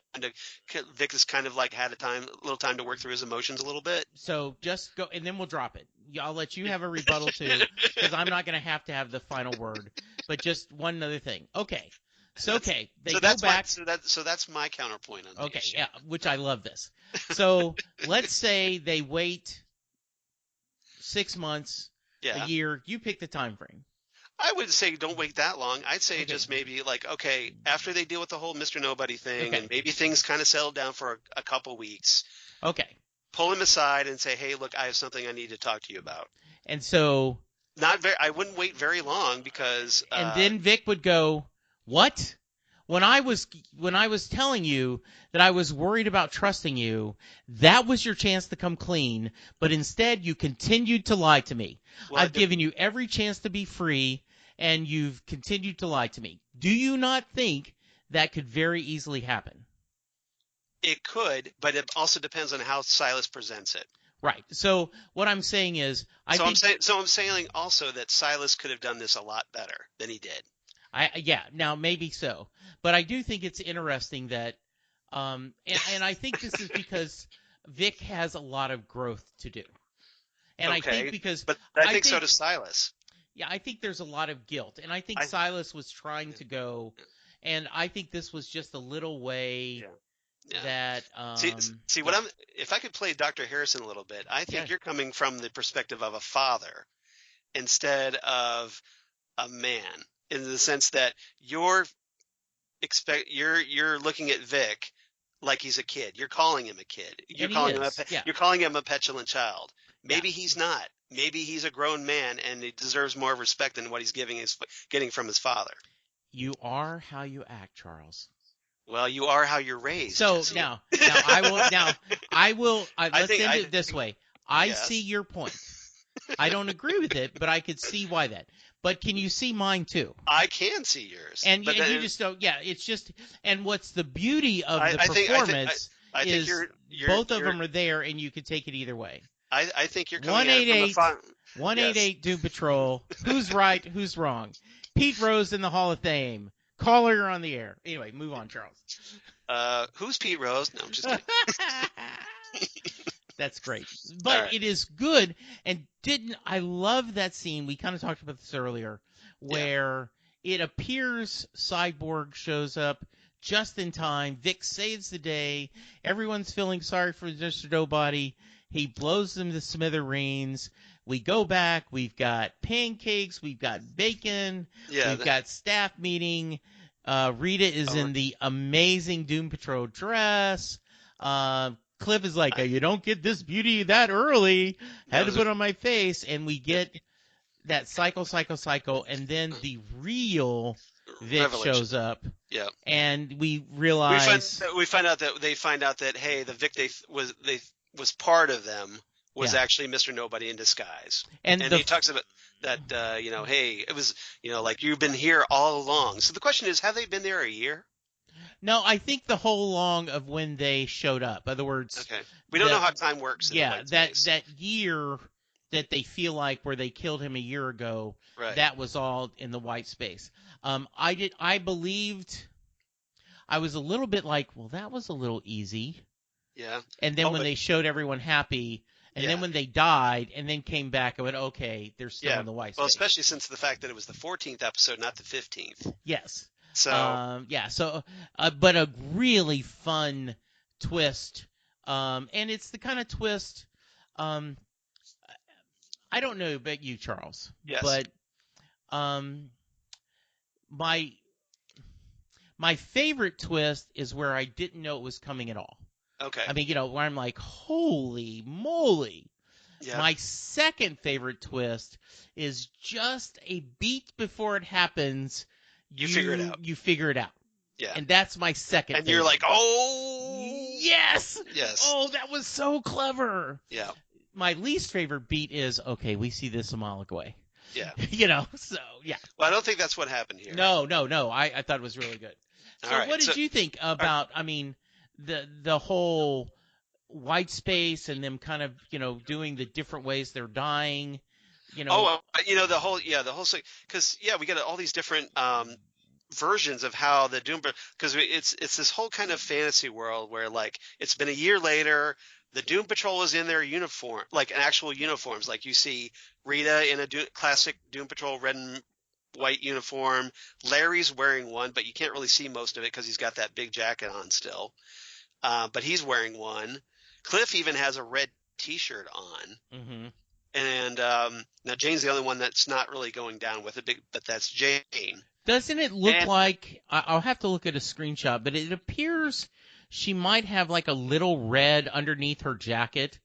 Vic has kind of like had a little time to work through his emotions a little bit. So just go, and then we'll drop it. I'll let you have a rebuttal too, because I'm not going to have the final word. But just one other thing. Okay. So that's my counterpoint on this. Okay, yeah, which I love this. So let's say they wait 6 months, a year. You pick the time frame. I would say don't wait that long. I'd say just maybe like, okay, after they deal with the whole Mr. Nobody thing and maybe things kind of settle down for a couple weeks. Okay. Pull him aside and say, hey, look, I have something I need to talk to you about. And so I wouldn't wait very long because and then Vic would go, what? When I was telling you that I was worried about trusting you, that was your chance to come clean, but instead you continued to lie to me. Well, I've given you every chance to be free, and you've continued to lie to me. Do you not think that could very easily happen? It could, but it also depends on how Silas presents it. Right. So what I'm saying is, I'm saying also that Silas could have done this a lot better than he did. Now maybe so, but I do think it's interesting that, and I think this is because Vic has a lot of growth to do, and I think I think so does Silas. Yeah, I think there's a lot of guilt, and I think Silas was trying to go, and I think this was just a little way that. If I could play Dr. Harrison a little bit, I think you're coming from the perspective of a father instead of a man. In the sense that you're looking at Vic like he's a kid. You're calling him a kid. You're calling him a petulant child. Maybe he's not. Maybe he's a grown man and he deserves more respect than what he's getting from his father. You are how you act, Charles. Well, you are how you're raised. So let's end it this way. I see your point. I don't agree with it, but I could see why that. But can you see mine too? I can see yours. And you just don't. Yeah, it's just. And what's the beauty of the performance is both of them are there, and you can take it either way. I think you're coming at it from 188 Doom Patrol. Who's right? Who's wrong? Pete Rose in the Hall of Fame. Caller, you're on the air. Anyway, move on, Charles. Who's Pete Rose? No, I'm just kidding. That's great. But It is good. And I love that scene. We kind of talked about this earlier where it appears Cyborg shows up just in time. Vic saves the day. Everyone's feeling sorry for Mr. Nobody. He blows them to smithereens. We go back. We've got pancakes. We've got bacon. We've got staff meeting. Rita is in the amazing Doom Patrol dress. Cliff is like, you don't get this beauty that early. Had to put on my face. And we get that cycle. And then the real Vic shows up. Yeah. And we realize. We find out that, hey, the Vic was part of them was actually Mr. Nobody in disguise. And he talks about that, hey, it was, like you've been here all along. So the question is, have they been there a year? No, I think the whole long of when they showed up. In other words, we don't know how time works. That year that they feel like where they killed him a year ago, that was all in the white space. I believed I was a little bit like, well, that was a little easy. Yeah. And then when they showed everyone happy, and then when they died, and then came back, I went, okay, they're still in the white space. Well, especially since the fact that it was the 14th episode, not the 15th. Yes. So but a really fun twist, and it's the kind of twist. I don't know about you, Charles. Yes. But my favorite twist is where I didn't know it was coming at all. Okay. I mean, where I'm like, holy moly. Yeah. My second favorite twist is just a beat before it happens. You figure it out. You figure it out. Yeah. And that's my second and favorite. You're like, oh. Yes. Yes. Oh, that was so clever. Yeah. My least favorite beat is, okay, we see this a mile away. Yeah. So, yeah. Well, I don't think that's what happened here. No. I thought it was really good. So right. What did you think about, I mean, the whole white space and them kind of, doing the different ways they're dying, the whole thing, because we get all these different versions of how the Doom, because it's this whole kind of fantasy world where, like, it's been a year later, the Doom Patrol is in their uniform, like actual uniforms, like you see Rita in a classic Doom Patrol red and white uniform, Larry's wearing one, but you can't really see most of it because he's got that big jacket on still, but he's wearing one. Cliff even has a red T-shirt on. Mm-hmm. And now Jane's the only one that's not really going down with it, but that's Jane. Doesn't it look like, I'll have to look at a screenshot, but it appears she might have like a little red underneath her jacket,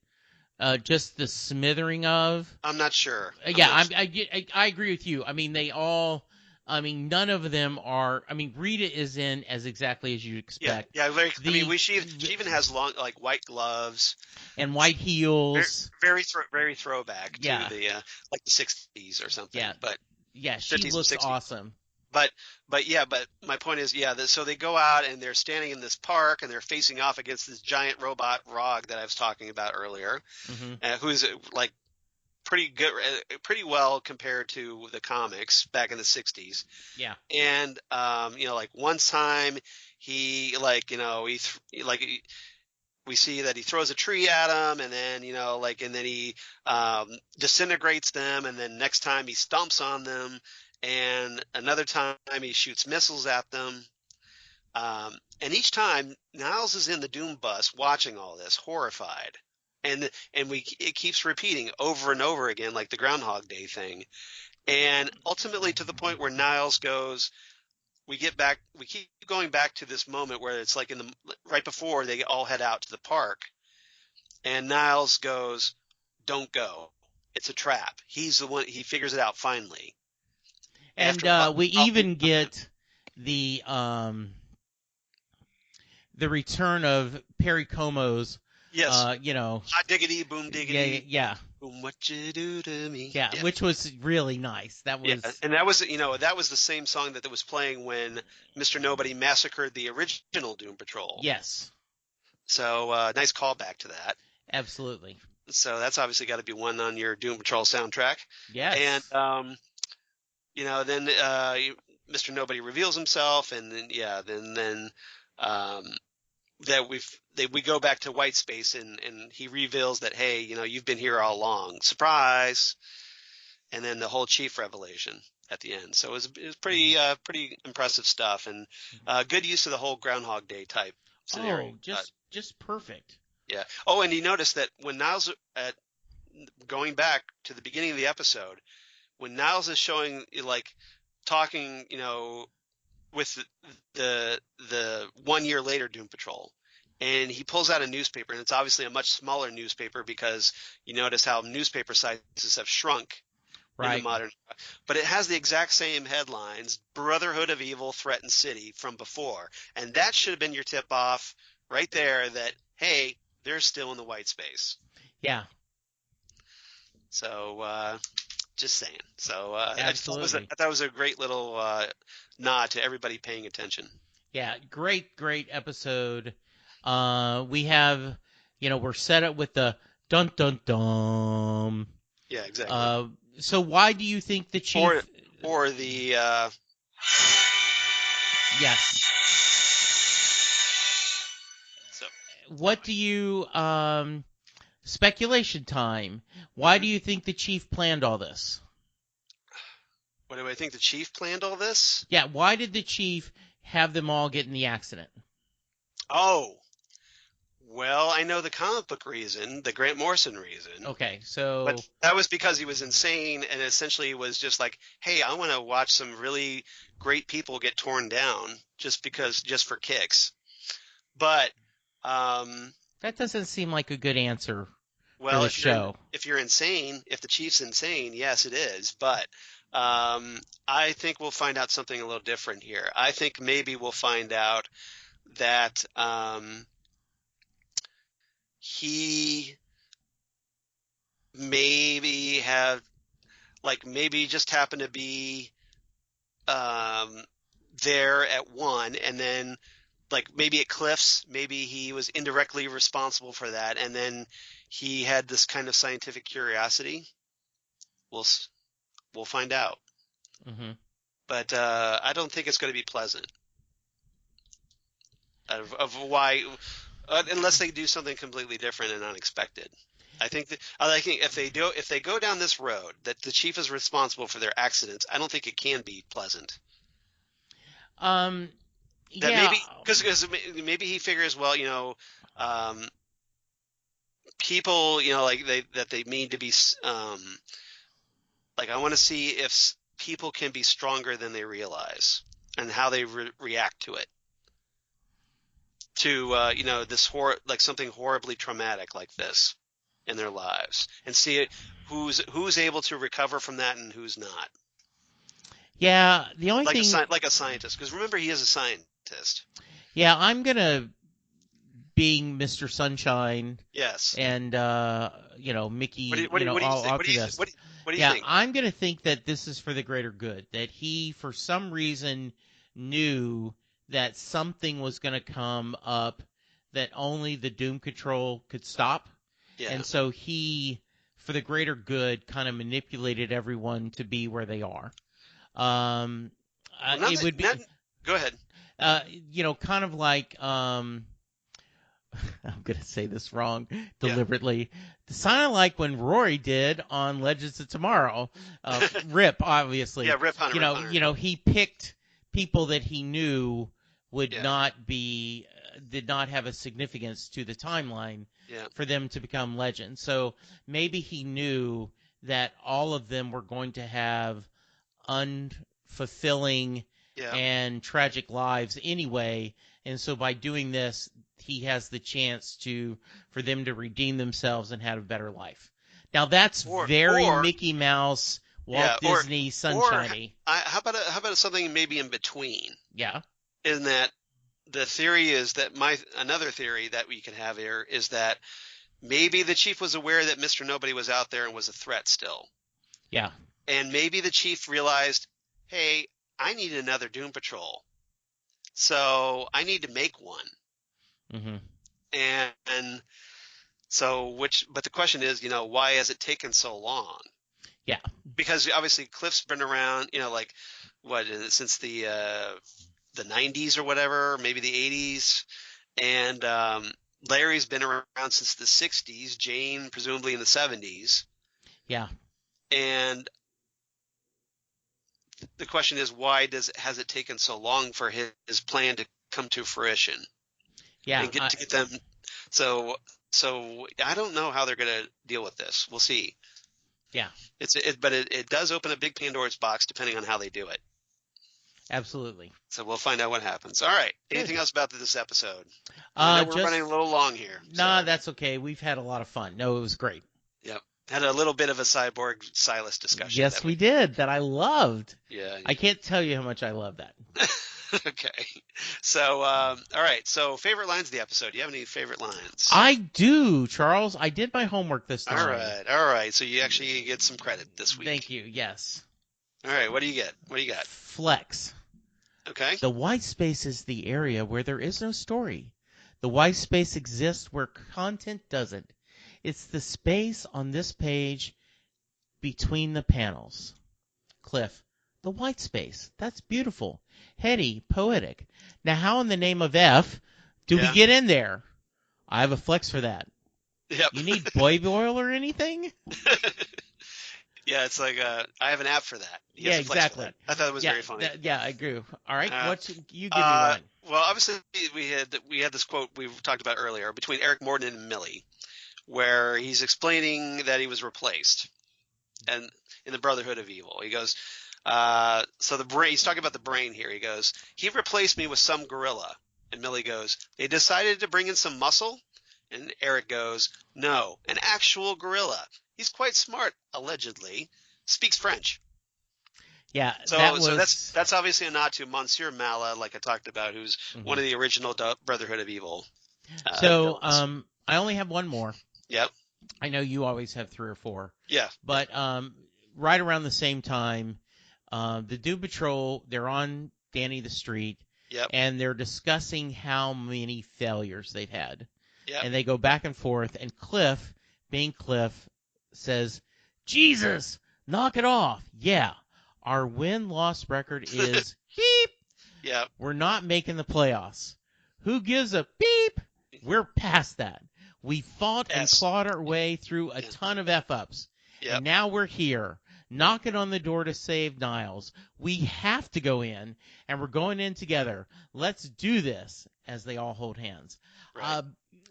just the smithering of. I'm not sure. I agree with you. I mean, none of them are. I mean, Rita is in as exactly as you'd expect. Yeah. She even has long, like, white gloves and white heels. Very throwback to the like the 60s or something. Yeah, but she looks awesome. But my point is, so they go out and they're standing in this park and they're facing off against this giant robot Rog that I was talking about earlier, who's like pretty good, pretty well compared to the comics back in the 60s. Yeah. And, like one time we see that he throws a tree at them and then, and then he disintegrates them. And then next time he stomps on them, and another time he shoots missiles at them. And each time Niles is in the Doom bus watching all this, horrified. And it keeps repeating over and over again, like the Groundhog Day thing. And ultimately to the point where Niles goes, we keep going back to this moment where it's like right before they all head out to the park. And Niles goes, don't go. It's a trap. He's the one, he figures it out finally. And we even get the return of Perry Como's. Yes. Hot diggity, boom diggity. Yeah. Boom, what you do to me. Yeah, which was really nice. That was. Yeah, and that was the same song that was playing when Mr. Nobody massacred the original Doom Patrol. Yes. So nice callback to that. Then So that's obviously got to be one on your Doom Patrol soundtrack. Yes. And then Mr. Nobody reveals himself, and then that we go back to white space, and he reveals that, hey, you've been here all along, surprise, and then the whole chief revelation at the end. So it was pretty impressive stuff, and good use of the whole Groundhog Day type scenario. Oh, just perfect. Yeah. Oh, and you notice that when Niles, going back to the beginning of the episode, when Niles is showing, like, talking, with the 1 year later Doom Patrol, and he pulls out a newspaper, and it's obviously a much smaller newspaper because you notice how newspaper sizes have shrunk in the modern, but it has the exact same headlines: Brotherhood of Evil threatens city from before, and that should have been your tip off right there that, hey, they're still in the white space. Yeah. So just saying. So absolutely. I thought it was a great little nod to everybody paying attention. Yeah, great episode. We have, we're set up with the dun dun dun. Yeah, exactly. So why do you think the chief or the yes. what do you speculation time? Why do you think the chief planned all this? What do I think the chief planned all this? Yeah, why did the chief have them all get in the accident? Oh, well, I know the comic book reason, the Grant Morrison reason. Okay, so But that was because he was insane and essentially was just like, hey, I want to watch some really great people get torn down just for kicks. But that doesn't seem like a good answer for well, the show. if you're insane, if the chief's insane, yes, it is. But I think we'll find out something a little different here. I think maybe we'll find out that he maybe maybe just happened to be there at one, and then like maybe at Cliff's, maybe he was indirectly responsible for that, and then he had this kind of scientific curiosity. We'll find out. Mm-hmm. But I don't think it's going to be pleasant. Of why, unless they do something completely different and unexpected. I think if they go down this road that the chief is responsible for their accidents, I don't think it can be pleasant. Yeah. Maybe because maybe he figures, well, people, that they need to be, I want to see if people can be stronger than they realize and how they react to it. To this something horribly traumatic like this in their lives, and see who's able to recover from that and who's not. Yeah, the only thing like a scientist, because remember he is a scientist. Yeah, I'm gonna being Mr. Sunshine. Yes. And Mickey. What do you think? I'm gonna think that this is for the greater good. That he, for some reason, knew that something was going to come up that only the Doom Patrol could stop. Yeah. And so he, for the greater good, kind of manipulated everyone to be where they are. Go ahead. Kind of like, I'm going to say this wrong deliberately. Yeah. Kind of like when Rory did on Legends of Tomorrow. Rip, obviously. Yeah, Rip Hunter. He picked people that he knew did not have a significance to the timeline for them to become legends. So maybe he knew that all of them were going to have unfulfilling and tragic lives anyway. And so by doing this, he has the chance for them to redeem themselves and have a better life. Now that's very Mickey Mouse, Walt Disney, sunshiny. How about something maybe in between? Yeah. In that the theory is that another theory that we can have here is that maybe the chief was aware that Mr. Nobody was out there and was a threat still. Yeah. And maybe the chief realized, hey, I need another Doom Patrol. So I need to make one. Mm-hmm. And so but the question is, why has it taken so long? Yeah. Because obviously Cliff's been around, since the 90s or whatever, maybe the 80s. And Larry's been around since the 60s, Jane presumably in the 70s. Yeah. And the question is, why has it taken so long for his plan to come to fruition? Yeah. And to get them. So I don't know how they're going to deal with this. We'll see. Yeah. But it does open a big Pandora's box depending on how they do it. Absolutely. So we'll find out what happens. All right. Anything else about this episode? I know we're running a little long here. No, that's okay. We've had a lot of fun. No, it was great. Yep. Had a little bit of a Cyborg Silas discussion. Yes, we did. That I loved. Yeah. I can't tell you how much I love that. Okay. So, all right. So, favorite lines of the episode. Do you have any favorite lines? I do, Charles. I did my homework this time. All right. So, you actually get some credit this week. Thank you. Yes. All right. What do you get? What do you got? Flex. Okay. The white space is the area where there is no story. The white space exists where content doesn't. It's the space on this page between the panels. Cliff. The white space. That's beautiful. Heady, poetic. Now, how in the name of F do we get in there? I have a flex for that. Yep. You need boy oil or anything? Yeah, it's like I have an app for that. He has Yeah, a flex for exactly. that. I thought it was very funny. Yeah, I agree. All right, Uh, you give me one. well, obviously we had this quote we talked about earlier between Eric Morton and Millie, where he's explaining that he was replaced, and in the Brotherhood of Evil, he goes, so the brain. He's talking about the brain here. He goes, he replaced me with some gorilla, and Millie goes, they decided to bring in some muscle, and Eric goes, no, an actual gorilla. He's quite smart, allegedly, speaks French. Yeah, So that's obviously a nod to Monsieur Mala, like I talked about, who's one of the original Brotherhood of Evil. Villains. I only have one more. Yep. I know you always have 3 or 4. Yeah. But right around the same time, the Doom Patrol, they're on Danny the Street. Yep. And they're discussing how many failures they've had. Yep. And they go back and forth, and Cliff, being Cliff, says, Jesus, knock it off. Yeah, our win-loss record is beep. Yeah. We're not making the playoffs. Who gives a beep? We're past that. We fought and clawed our way through a ton of F-ups. Yep. And now we're here, knocking on the door to save Niles. We have to go in, and we're going in together. Let's do this, as they all hold hands. Right.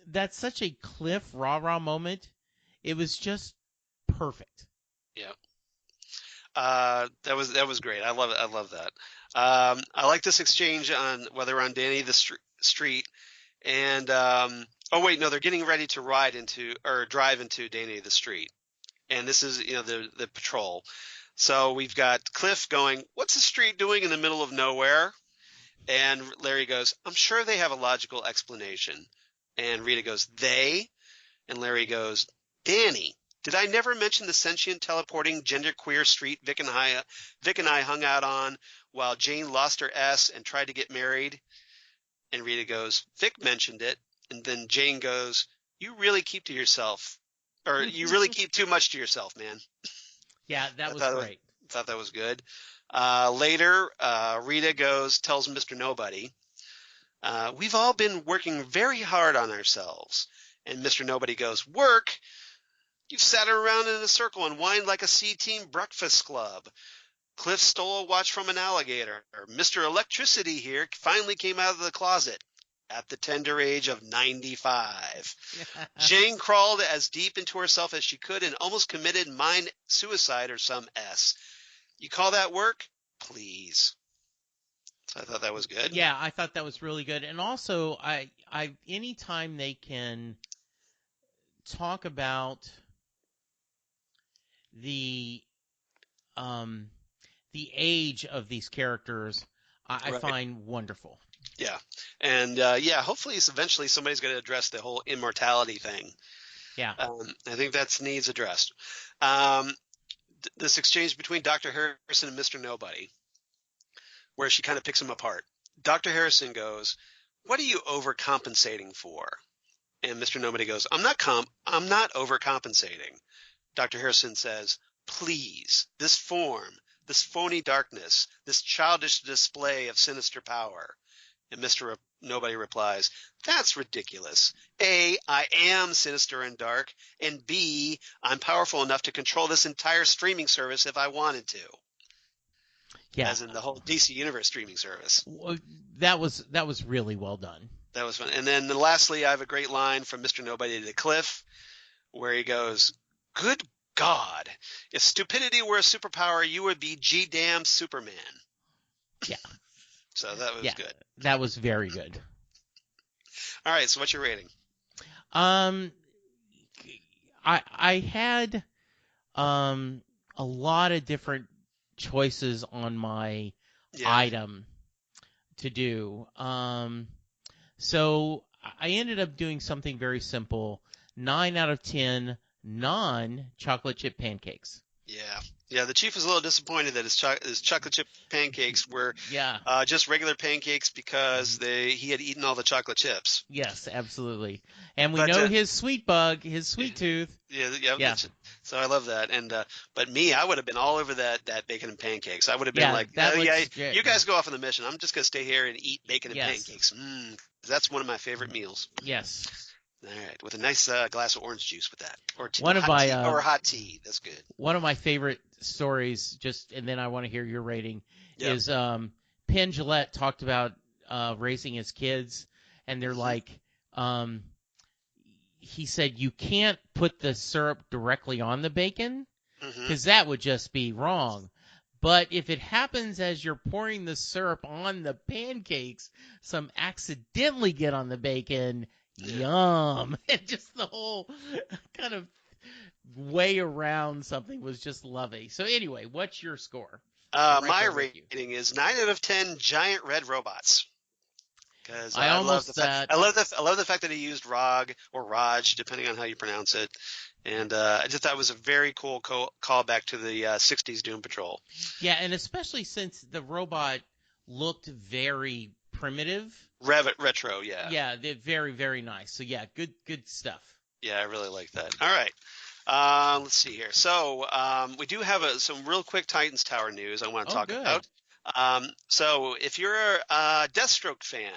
That's such a Cliff rah-rah moment. It was just perfect. Yeah. That was great. I love it. I love that. I like this exchange on whether on Danny the Street and oh wait, no, they're getting ready to drive into Danny the Street. And this is, the patrol. So we've got Cliff going, what's the street doing in the middle of nowhere? And Larry goes, I'm sure they have a logical explanation. And Rita goes, they? And Larry goes, Danny, did I never mention the sentient teleporting genderqueer street Vic and I hung out on while Jane lost her S and tried to get married? And Rita goes, Vic mentioned it. And then Jane goes, you really keep to yourself. Or you really keep too much to yourself, man. Yeah, that was great. Thought that was good. Later, Rita tells Mr. Nobody, we've all been working very hard on ourselves. And Mr. Nobody goes, work? You've sat around in a circle and whined like a C-Team breakfast club. Cliff stole a watch from an alligator. Mr. Electricity here finally came out of the closet at the tender age of 95. Jane crawled as deep into herself as she could and almost committed mind suicide or some S. You call that work? Please. So I thought that was good. Yeah, I thought that was really good. And also, I anytime they can talk about the age of these characters, I find wonderful. Yeah. And, hopefully eventually somebody's going to address the whole immortality thing. Yeah. I think that needs addressed. This exchange between Dr. Harrison and Mr. Nobody, where she kind of picks him apart. Dr. Harrison goes, what are you overcompensating for? And Mr. Nobody goes, I'm not overcompensating. Dr. Harrison says, please, this form, this phony darkness, this childish display of sinister power. And Mr. Nobody replies, that's ridiculous. A, I am sinister and dark, and B, I'm powerful enough to control this entire streaming service if I wanted to. Yeah. As in the whole DC Universe streaming service. That was really well done. That was fun. And then lastly, I have a great line from Mr. Nobody to Cliff, where he goes, good God, if stupidity were a superpower, you would be G-damn Superman. Yeah. So that was good. That was very good. All right, so what's your rating? I had a lot of different choices on my item to do. So I ended up doing something very simple. 9 out of 10 non-chocolate chip pancakes. Yeah. The chief was a little disappointed that his chocolate chip pancakes were just regular pancakes because he had eaten all the chocolate chips. Yes, absolutely. And we know his sweet bug, his sweet tooth. Yeah. So I love that. And but me, I would have been all over that bacon and pancakes. I would have been you guys go off on the mission. I'm just gonna stay here and eat bacon and pancakes. That's one of my favorite meals. Yes. All right, with a nice glass of orange juice with that, or One of my hot tea. That's good. One of my favorite stories, and then I want to hear your rating, Yep. is Penn Jillette talked about raising his kids, and they're like, he said you can't put the syrup directly on the bacon because that would just be wrong. But if it happens as you're pouring the syrup on the pancakes, some accidentally get on the bacon, yum. And just the whole kind of way around something was just lovely. So anyway, what's your score? My rating is 9 out of 10 giant red robots. Because I love the fact that he used Rog or Raj, depending on how you pronounce it. And I just thought it was a very cool callback to the 60s Doom Patrol. Yeah, and especially since the robot looked very primitive. Retro, yeah. Yeah, they're very, very nice. So yeah, good stuff. Yeah, I really like that. All right. Let's see here. So we do have some real quick Titans Tower news I want to talk about. So if you're a Deathstroke fan,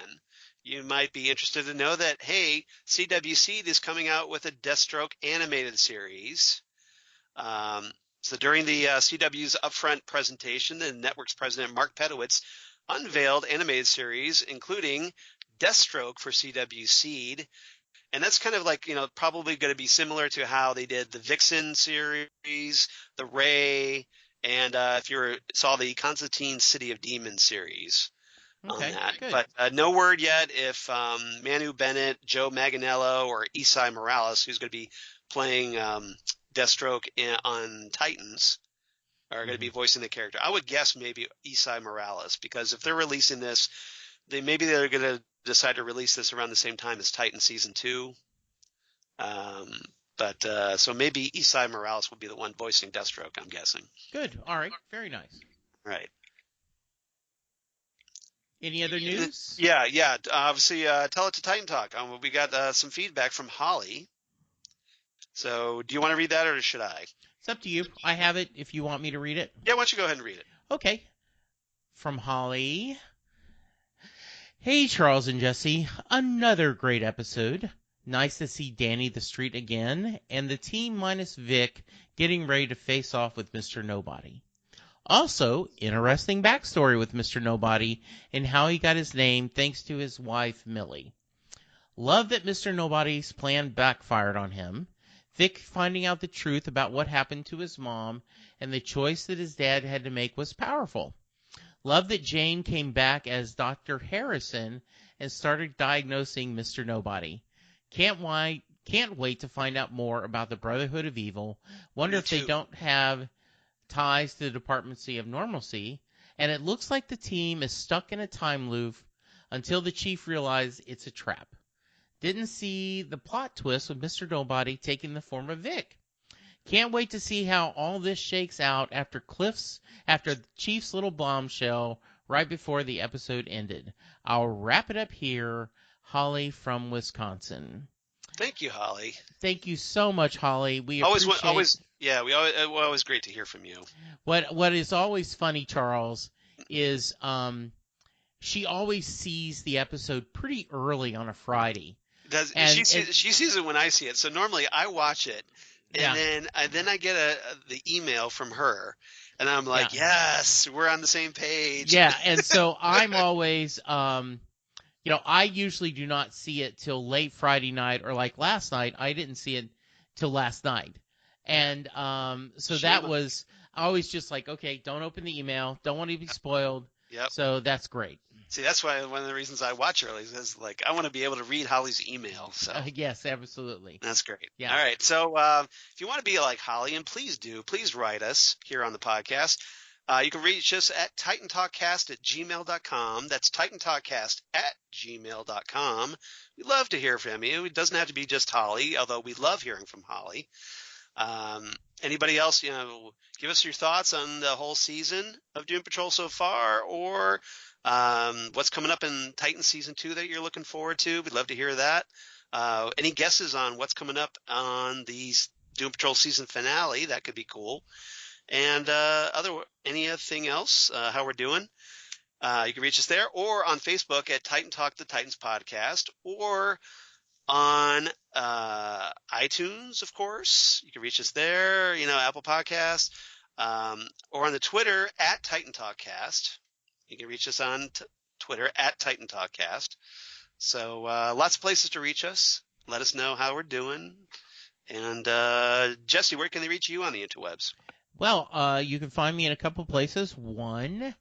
you might be interested to know that, hey, CW Seed is coming out with a Deathstroke animated series. So during the CW's upfront presentation, the network's president, Mark Pedowitz, unveiled animated series, including Deathstroke for CW Seed. And that's kind of like, probably going to be similar to how they did the Vixen series, the Ray, and if you saw the Constantine City of Demons series on that. Good. But no word yet if Manu Bennett, Joe Manganiello, or Isai Morales, who's going to be playing Deathstroke on Titans, are going to be voicing the character. I would guess maybe Isai Morales, because if they're releasing this, maybe they're going to decide to release this around the same time as Titan Season 2. So maybe Isai Morales will be the one voicing Deathstroke, I'm guessing. Good. All right. Very nice. Right. Any other news? Yeah. Obviously, tell it to Titan Talk. We got some feedback from Holly. So do you want to read that or should I? It's up to you. I have it if you want me to read it. Yeah, why don't you go ahead and read it? Okay. From Holly. Hey, Charles and Jesse. Another great episode. Nice to see Danny the Street again, and the team minus Vic getting ready to face off with Mr. Nobody. Also, interesting backstory with Mr. Nobody and how he got his name thanks to his wife, Millie. Love that Mr. Nobody's plan backfired on him. Vic finding out the truth about what happened to his mom and the choice that his dad had to make was powerful. Love that Jane came back as Dr. Harrison and started diagnosing Mr. Nobody. Can't wait to find out more about the Brotherhood of Evil. Wonder if they don't have ties to the Department of Normalcy. And it looks like the team is stuck in a time loop until the chief realizes it's a trap. Didn't see the plot twist with Mr. Nobody taking the form of Vic. Can't wait to see how all this shakes out after Chief's little bombshell right before the episode ended. I'll wrap it up here. Holly from Wisconsin. Thank you, Holly. Thank you so much, Holly. We appreciate always great to hear from you. What is always funny, Charles, is she always sees the episode pretty early on a Friday. She sees it when I see it. So normally I watch it, and then I get the email from her, and I'm like, yes, we're on the same page. Yeah, and so I'm always I usually do not see it till late Friday night, or like last night, I didn't see it till last night. And so that was always just like, okay, don't open the email. Don't want to be spoiled. Yep. So that's great. See, that's why one of the reasons I watch early is like I want to be able to read Holly's email. So yes, absolutely. That's great. Yeah. All right. So if you want to be like Holly, and please write us here on the podcast. You can reach us at TitanTalkCast@gmail.com. That's TitanTalkCast@gmail.com. We'd love to hear from you. It doesn't have to be just Holly, although we love hearing from Holly. Anybody else, give us your thoughts on the whole season of Doom Patrol so far, or what's coming up in Titan Season 2 that you're looking forward to. We'd love to hear that. Any guesses on what's coming up on the Doom Patrol season finale? That could be cool. And anything else, how we're doing, you can reach us there or on Facebook at Titan Talk the Titans Podcast, or on iTunes, of course. You can reach us there, Apple Podcasts, or on the Twitter at Titan Talkcast. You can reach us on Twitter at Titan Talkcast. So lots of places to reach us. Let us know how we're doing. And Jesse, where can they reach you on the interwebs? Well, you can find me in a couple places. One,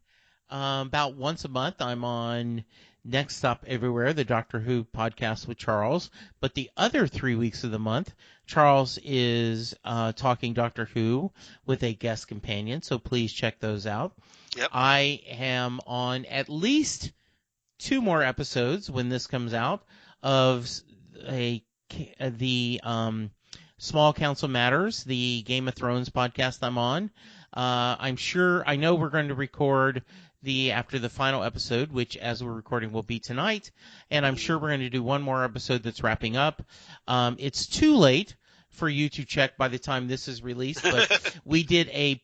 about once a month, I'm on Next Stop Everywhere, the Doctor Who podcast with Charles. But the other 3 weeks of the month, Charles is talking Doctor Who with a guest companion, so please check those out. Yep. I am on at least 2 more episodes when this comes out of the Small Council Matters, the Game of Thrones podcast I'm on. I know we're going to record after the final episode, which as we're recording will be tonight, and I'm sure we're going to do one more episode that's wrapping up. It's too late for you to check by the time this is released, but we did a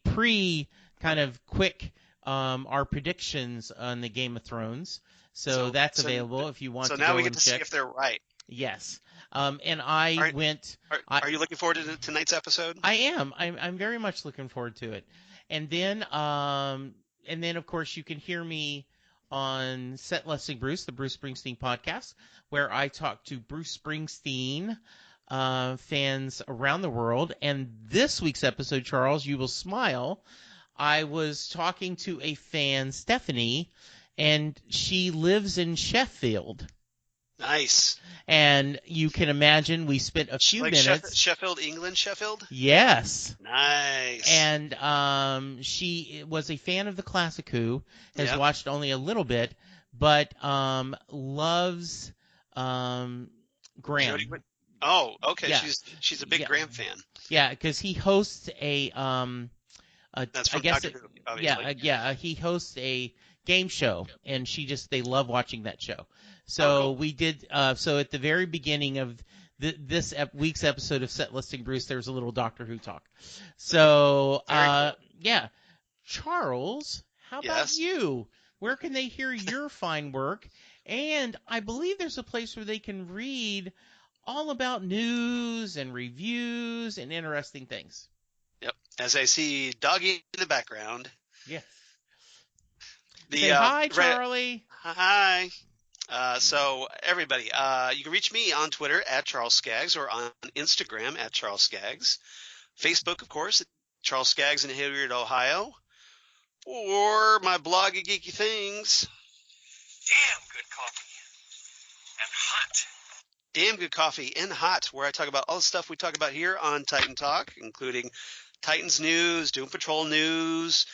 kind of quick our predictions on the Game of Thrones, so that's available if you want to go and check. So now we get to see if they're right. Yes. And I went. Are you looking forward to tonight's episode? I am. I'm very much looking forward to it. And then of course you can hear me on Set Listing Bruce, the Bruce Springsteen podcast, where I talk to Bruce Springsteen fans around the world. And this week's episode, Charles, you will smile. I was talking to a fan, Stephanie, and she lives in Sheffield. Nice. And you can imagine we spent a few minutes. Sheffield, England, Sheffield? Yes. Nice. And she was a fan of the Classic Who, has watched only a little bit, but loves Graham. Oh, okay. Yeah. She's a big Graham fan. Yeah, because he hosts a that's from Doctor Who, obviously. He hosts a game show, and they love watching that show. So cool. We did. So at the very beginning of this week's episode of Set Listing Bruce, there was a little Doctor Who talk. So cool. Yeah, Charles, how about you? Where can they hear your fine work? And I believe there's a place where they can read all about news and reviews and interesting things. Yep. As I see Doggy in the background. Yes. Say hi, Charlie. Hi. So everybody, you can reach me on Twitter at Charles Skaggs or on Instagram at Charles Skaggs. Facebook, of course, at Charles Skaggs in Hilliard, Ohio. Or my blog of geeky things. Damn good coffee. And hot. Damn good coffee and hot, where I talk about all the stuff we talk about here on Titan Talk, including Titans news, Doom Patrol news,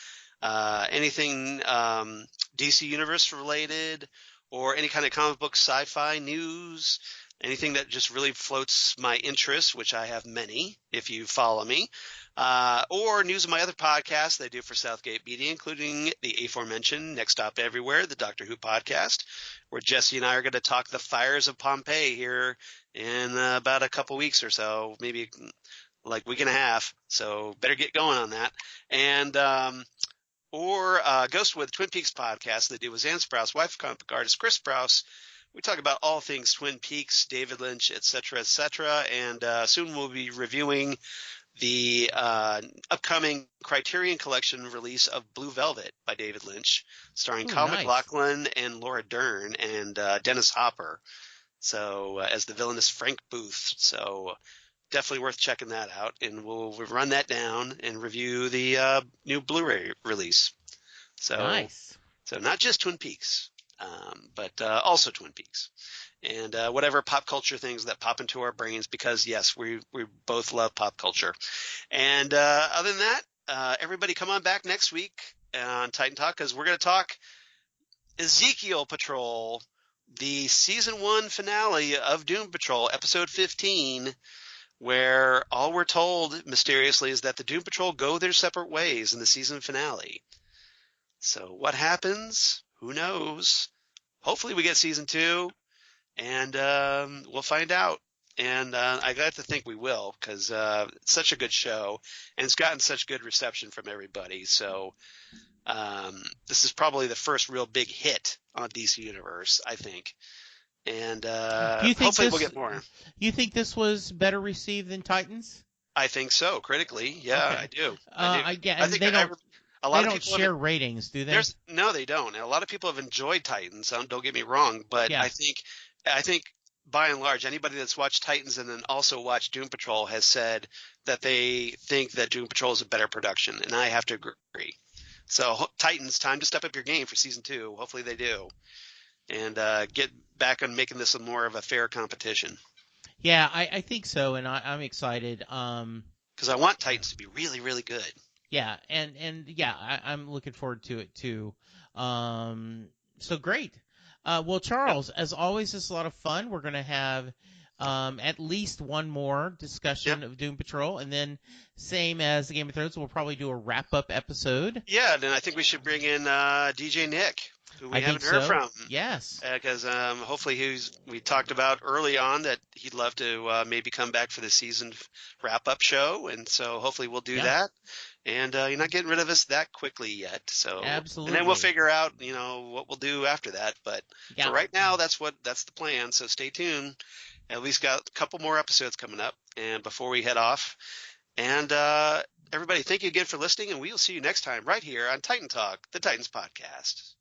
anything DC Universe related, or any kind of comic book sci-fi news, anything that just really floats my interest, which I have many if you follow me, or news of my other podcasts that I do for Southgate Media, including the aforementioned Next Stop Everywhere, the Doctor Who podcast, where Jesse and I are going to talk the fires of Pompeii here in about a couple weeks or so, maybe like week and a half. So better get going on that. And or Ghostwood Twin Peaks podcast they do with Zan Sprouse, wife of comic book artist Chris Sprouse. We talk about all things Twin Peaks, David Lynch, etc., etc. And soon we'll be reviewing the upcoming Criterion Collection release of Blue Velvet by David Lynch, starring Kyle MacLachlan and Laura Dern and Dennis Hopper. So as the villainous Frank Booth. So definitely worth checking that out, and we'll run that down and review the new Blu-ray release. So nice. So not just Twin Peaks, but also Twin Peaks, and whatever pop culture things that pop into our brains, because yes, we both love pop culture. And other than that, everybody come on back next week on Titan Talk, because we're going to talk Ezekiel Patrol, the season 1 finale of Doom Patrol, episode 15. Where all we're told mysteriously is that the Doom Patrol go their separate ways in the season finale. So what happens? Who knows? Hopefully we get season 2, and we'll find out. And I got to think we will, because it's such a good show, and it's gotten such good reception from everybody. So this is probably the first real big hit on DC Universe, I think. And Do you think hopefully this? we'll get more. You think this was better received than Titans? I think so, critically. Yeah, I Okay. do. I get, I and think a lot they of don't people share ratings, do they? no, they don't. And a lot of people have enjoyed Titans. Don't get me wrong, but Yeah. I think by and large, anybody that's watched Titans and then also watched Doom Patrol has said that they think that Doom Patrol is a better production, and I have to agree. So Titans, time to step up your game for season 2. Hopefully they do, and get back on making this more of a fair competition. Yeah, I think so, and I'm excited. Because I want Titans to be really, really good. Yeah, and yeah, I'm looking forward to it too. So great. Well, Charles, as always, it's a lot of fun. We're gonna have at least one more discussion of Doom Patrol, and then same as the Game of Thrones, we'll probably do a wrap up episode. Yeah, then I think we should bring in DJ Nick, who we haven't heard from. Yes. Because hopefully we talked about early on that he'd love to maybe come back for the season wrap-up show, and so hopefully we'll do that. And you're not getting rid of us that quickly yet, so absolutely. And then we'll figure out, what we'll do after that. But for right now, that's the plan. So stay tuned. At least got a couple more episodes coming up, and before we head off. And everybody, thank you again for listening, and we will see you next time right here on Titan Talk, the Titans podcast.